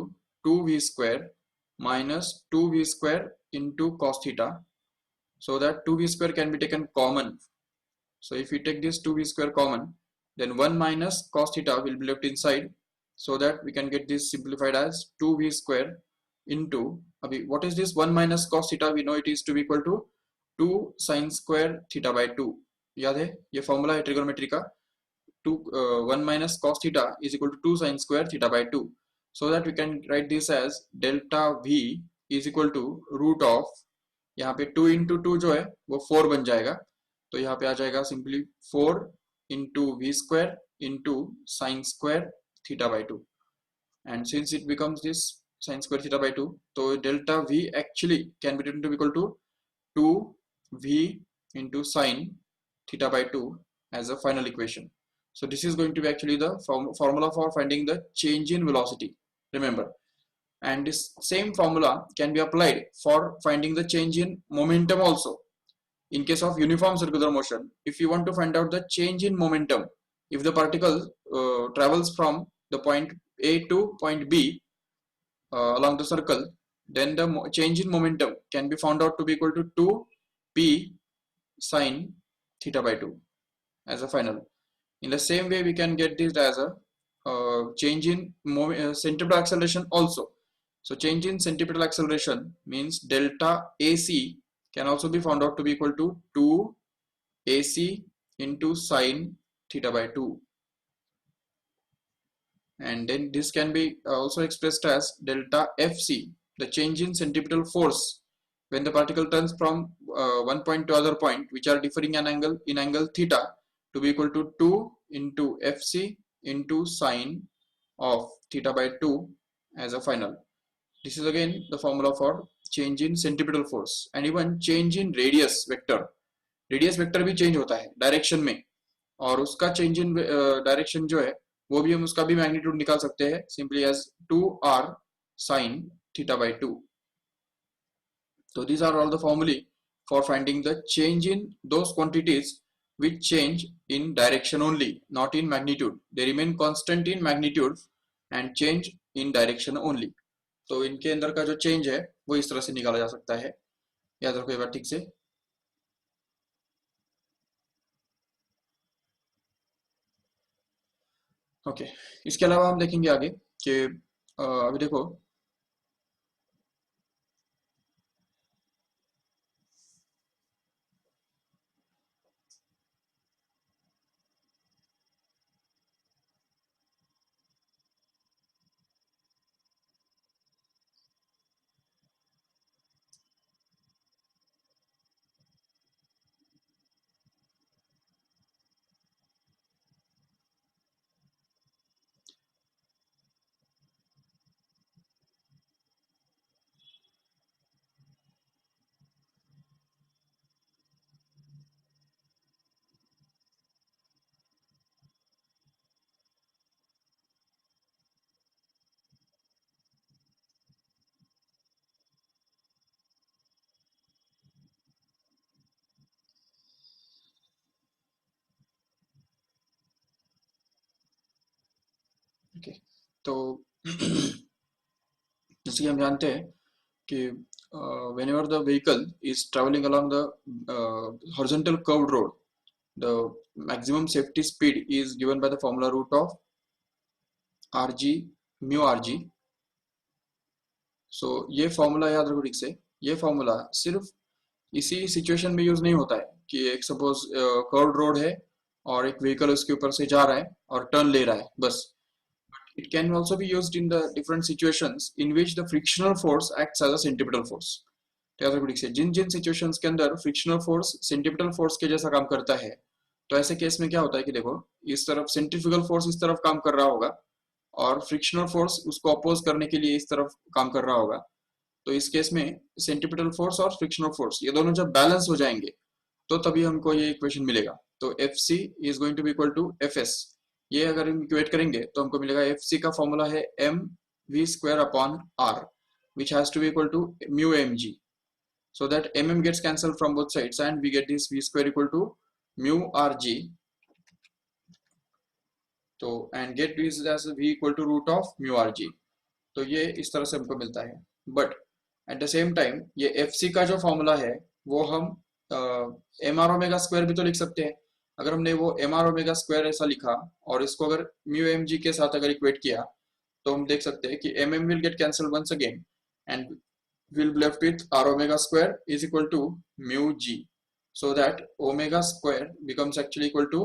S1: 2v square minus 2v square into cos theta, so that 2v square can be taken common. So if we take this 2v square common, then 1 minus cos theta will be left inside, so that we can get this simplified as 2v square into, what is this 1 minus cos theta, we know it is to be equal to 2 sin square theta by 2, याद है ये formula है trigonometry का, 2 1 minus cos theta is equal to 2 sin square theta by 2, so that we can write this as delta v is equal to root of, यहाँ पे 2 into two जो है वो 4 बन जाएगा, तो यहाँ पे आ जाएगा simply 4 into v square into sine square theta by 2, and since it becomes this sin square theta by 2, so delta v actually can be written to be equal to 2v into sin theta by 2 as a final equation. So this is going to be actually the formula for finding the change in velocity, remember. And this same formula can be applied for finding the change in momentum also. In case of uniform circular motion, if you want to find out the change in momentum, if the particle travels from the point A to point B along the circle, then the change in momentum can be found out to be equal to 2p sine theta by 2 as a final. In the same way, we can get this as a change in centripetal acceleration also. So change in centripetal acceleration means delta AC can also be found out to be equal to 2 AC into sine theta by 2, and then this can be also expressed as delta FC, the change in centripetal force when the particle turns from one point to other point, which are differing an angle in angle theta, to be equal to 2 into FC into sine of theta by 2 as a final. This is again the formula for change in centripetal force, and even change in radius vector. Radius vector भी change होता है direction में, और उसका change in direction जो है वो भी हम उसका भी मैग्नीट्यूड निकाल सकते हैं simply as 2r sin theta by 2. So these are all the formulae for finding the change in those quantities which change in direction only, not in magnitude. They remain constant in magnitude and change in direction only. तो इनके अंदर का जो change है वो इस तरह से निकाला जा सकता है, याद रखो एक बार ठीक से। ओके, इसके अलावा हम देखेंगे आगे कि अभी देखो ओके, तो जैसे कि हम जानते हैं कि whenever the vehicle is traveling along the horizontal curved road, the maximum safety speed is given by the formula root of rg mu rg. सो ये फॉर्मूला याद रखो ठीक से। ये फॉर्मूला सिर्फ इसी सिचुएशन में यूज नहीं होता है कि एक सपोज कर्व्ड रोड है और एक व्हीकल उसके ऊपर से जा रहा है और टर्न ले रहा है बस। It can also be used in the different situations in which the frictional force acts as a centripetal force. तो याद रखो ठीक से, जिन जिन सिचुएशंस के अंदर फ्रिक्शनल फोर्स सेंट्रीपिटल फोर्स के जैसा काम करता है, तो ऐसे केस में क्या होता है कि देखो, इस तरफ सेंट्रीफ्यूगल फोर्स इस तरफ काम कर रहा होगा और फ्रिक्शनल फोर्स उसको अपोज करने के लिए इस तरफ काम कर रहा होगा। तो इस केस में सेंट्रीपिटल फोर्स और फ्रिक्शनल फोर्स ये दोनों जब बैलेंस हो जाएंगे तो तभी हमको ये इक्वेशन मिलेगा। तो F C is going to be equal to F S. ये अगर हम इक्वेट करेंगे तो हमको मिलेगा एफ सी का फॉर्मूला है m we square upon r which has to be equal to mu m g. So that mm gets cancelled from both sides and we get this v square equal to mu rg. तो and get this as v equal to root of mu rg। तो ये इस तरह से हमको मिलता है। But at the same time ये एफ सी का जो फॉर्मूला है वो हम एम आर ओमेगा स्क्वायर भी तो लिख सकते हैं। अगर हमने वो एम आर ओमेगा स्क्वायर ऐसा लिखा और इसको अगर म्यू एम जी के साथ अगर इक्वेट किया तो हम देख सकते हैं कि m m will get cancel once again and we'll be left with r omega square is equal to mu g, so that omega square becomes actually equal to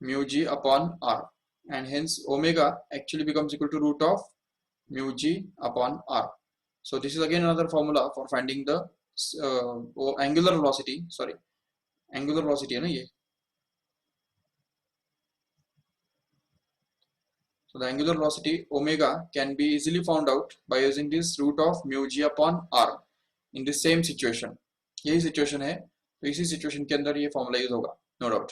S1: mu g upon r, and hence omega actually becomes equal to root of mu g upon r. So this is again another formula for finding the angular velocity, sorry, angular velocity है ना ये। So the angular velocity omega can be easily found out by using this root of mu g upon r in the same situation। यही situation है तो इसी situation के अंदर ये फॉर्मूला यूज होगा, नो डाउट।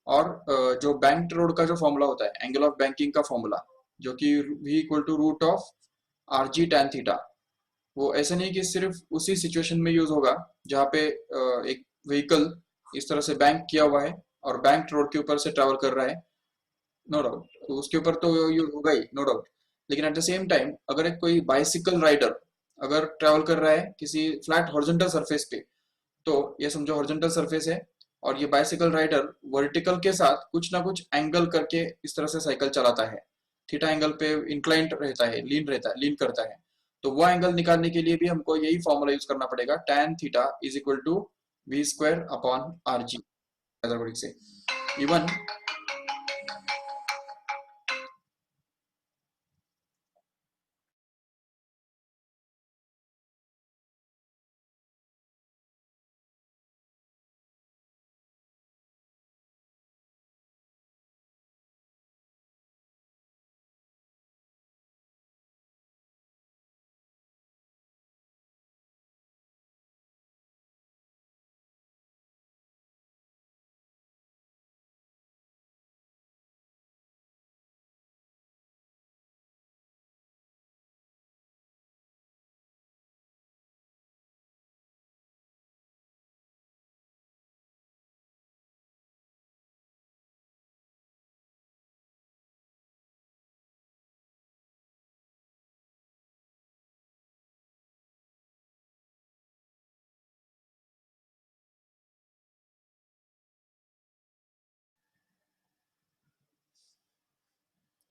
S1: और जो बैंक रोड का जो फॉर्मूला होता है, एंगल ऑफ बैंकिंग का फॉर्मूला, जो कि v equal to root of R G tan theta, वो ऐसा नहीं कि सिर्फ उसी सिचुएशन में यूज होगा जहाँ पे एक व्हीकल इस तरह से बैंक किया हुआ है और बैंक रोड के ऊपर से ट्रैवल कर रहा है, नो डाउट, तो उसके ऊपर तो ये होगा ही, नो डाउट। लेकिन एट द सेम टाइम अगर एक कोई बाइसिकल राइडर अगर ट्रैवल कर रहा है किसी फ्लैट हॉरिजॉन्टल सरफेस पे, तो ये समझो हॉरिजॉन्टल सरफेस है और ये बाइसिकल राइडर वर्टिकल के साथ कुछ ना कुछ एंगल करके इस तरह से साइकिल चलाता है, थीटा एंगल पे इंक्लाइंट रहता है, लीन करता है। तो वो एंगल निकालने के लिए भी हमको यही फॉर्मूला यूज करना पड़ेगा, tan theta is equal to we square upon are g. से इवन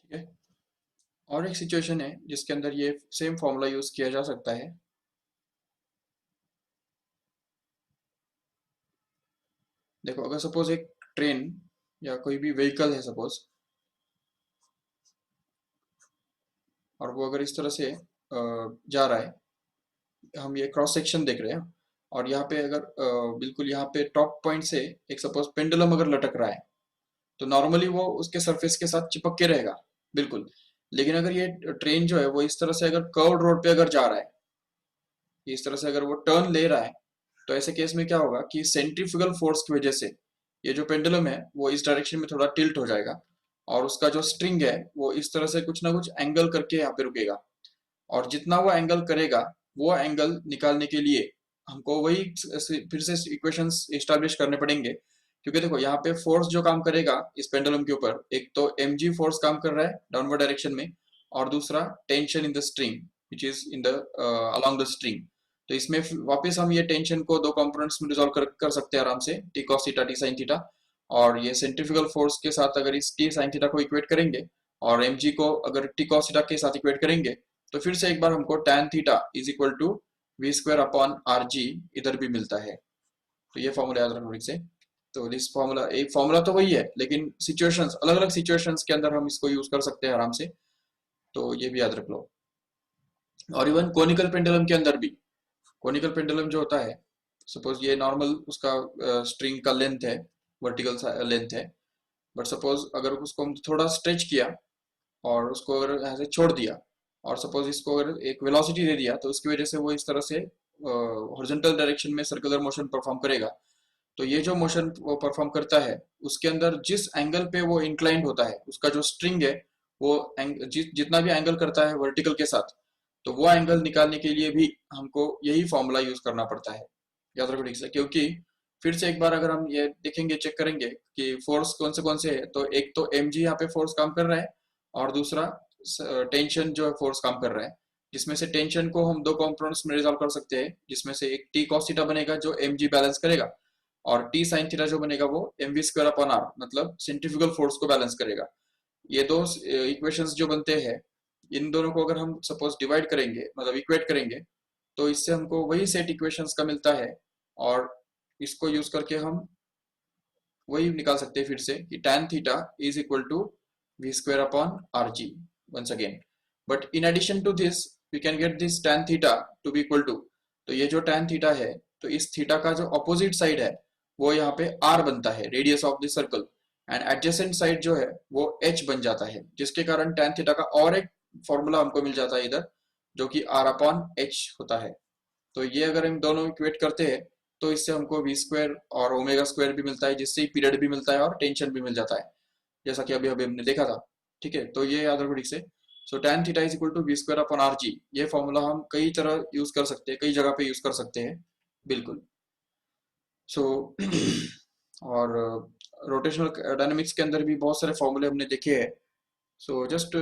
S1: ठीक है, और एक सिचुएशन है जिसके अंदर ये सेम फॉर्मूला यूज किया जा सकता है। देखो, अगर सपोज एक ट्रेन या कोई भी व्हीकल है सपोज, और वो अगर इस तरह से जा रहा है, हम ये क्रॉस सेक्शन देख रहे हैं और यहाँ पे अगर बिल्कुल यहाँ पे टॉप पॉइंट से एक सपोज पेंडुलम अगर लटक रहा है तो नॉर्मली वो उसके सरफेस के साथ चिपक के रहेगा बिल्कुल। लेकिन अगर ये ट्रेन जो है वो इस तरह से अगर कर्व्ड रोड पे अगर जा रहा है, इस तरह से अगर वो टर्न ले रहा है, तो ऐसे केस में क्या होगा कि सेंट्रीफ्यूगल फोर्स की वजह से ये जो पेंडुलम है वो इस डायरेक्शन में थोड़ा टिल्ट हो जाएगा और उसका जो स्ट्रिंग है वो इस तरह से कुछ ना कुछ एंगल करके यहाँ पे रुकेगा। और जितना वो एंगल करेगा वो एंगल निकालने के लिए हमको वही फिर से इक्वेशंस एस्टैब्लिश करने पड़ेंगे क्योंकि देखो यहाँ पे फोर्स जो काम करेगा इस पेंडुलम के ऊपर, एक तो mg फोर्स काम कर रहा है डाउनवर्ड डायरेक्शन में, और दूसरा tension in the string which is in the along the string. तो इसमें वापस हम ये टेंशन को दो कंपोनेंट्स में रिजॉल्व कर सकते हैं आराम से, T cos theta T sine theta. और ये सेंट्रीफ्यूगल फोर्स के साथ अगर इस टी साइन थीटा को इक्वेट करेंगे और mg को अगर टी कॉस थीटा के साथ इक्वेट करेंगे, तो फिर से एक बार हमको tan theta is equal to we square upon are g इधर भी मिलता है। तो ये फॉर्मूला याद रखना ठीक से। तो दिस फॉर्मूला, एक फॉर्मूला तो वही है, लेकिन सिचुएशंस अलग अलग सिचुएशंस के अंदर हम इसको यूज कर सकते हैं आराम से। तो ये भी याद रख लो। और इवन कोनिकल पेंडुलम के अंदर भी, कोनिकल पेंडुलम जो होता है, सपोज ये नॉर्मल उसका स्ट्रिंग का लेंथ है, वर्टिकल लेंथ है, बट सपोज अगर उसको हम थोड़ा स्ट्रेच किया और उसको अगर यहाँ से छोड़ दिया और सपोज इसको अगर एक वेलोसिटी दे दिया, तो उसकी वजह से वो इस तरह से हॉरिजॉन्टल डायरेक्शन में सर्कुलर मोशन परफॉर्म करेगा। तो ये जो मोशन वो परफॉर्म करता है, उसके अंदर जिस एंगल पे वो इंक्लाइंड होता है, उसका जो स्ट्रिंग है वो जितना भी एंगल करता है वर्टिकल के साथ, तो वो एंगल निकालने के लिए भी हमको यही फॉर्मूला यूज करना पड़ता है। याद रखो ठीक से, क्योंकि फिर से एक बार अगर हम ये देखेंगे, चेक करेंगे कि फोर्स कौन से है, तो एक तो mg यहाँ पे फोर्स काम कर रहा है, और दूसरा टेंशन जो है फोर्स काम कर रहा है, जिसमें से टेंशन को हम दो कंपोनेंट्स में रिजॉल्व कर सकते हैं, जिसमें से एक टी कॉस थीटा बनेगा जो mg बैलेंस करेगा, और टी साइन थीटा जो बनेगा वो mv स्क्वायर अपॉन आर, मतलब सेंट्रीफ्यूगल फोर्स को बैलेंस करेगा। ये दो इक्वेशंस जो बनते हैं, इन दोनों को अगर हम सपोज डिवाइड करेंगे, मतलब इक्वेट करेंगे, तो इससे हमको वही सेट इक्वेशंस का मिलता है, और इसको यूज करके हम वही निकाल सकते हैं फिर से कि tan theta is equal to we square upon are g once again. But in addition to this we can get this tan theta to be equal to, तो ये जो tan थीटा है, तो इस थीटा का जो अपोजिट साइड है वो यहाँ पे r बनता है, radius of this circle, and adjacent side जो है वो h बन जाता है, जिसके कारण tan थीटा का और एक फॉर्मूला हमको मिल जाता है इधर, जो कि r अपॉन h होता है। तो ये अगर हम दोनों इक्वेट करते हैं, तो इससे हमको वी स्क्वायर और ओमेगा स्क्वायर भी मिलता है, जिससे पीरियड भी मिलता है और टेंशन भी मिल जाता है, जैसा कि अभी अभी हमने देखा था। ठीक है, तो ये याद रखो ठीक से। So tan theta is equal to we square upon R G, ये फॉर्मूला हम कई तरह यूज कर सकते हैं, कई जगह पे यूज कर सकते हैं, बिल्कुल। सो और रोटेशनल डायनामिक्स के अंदर भी बहुत सारे फॉर्मूले हमने देखे हैं। So just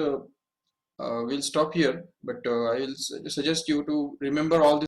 S1: we'll stop here, but I will suggest you to remember all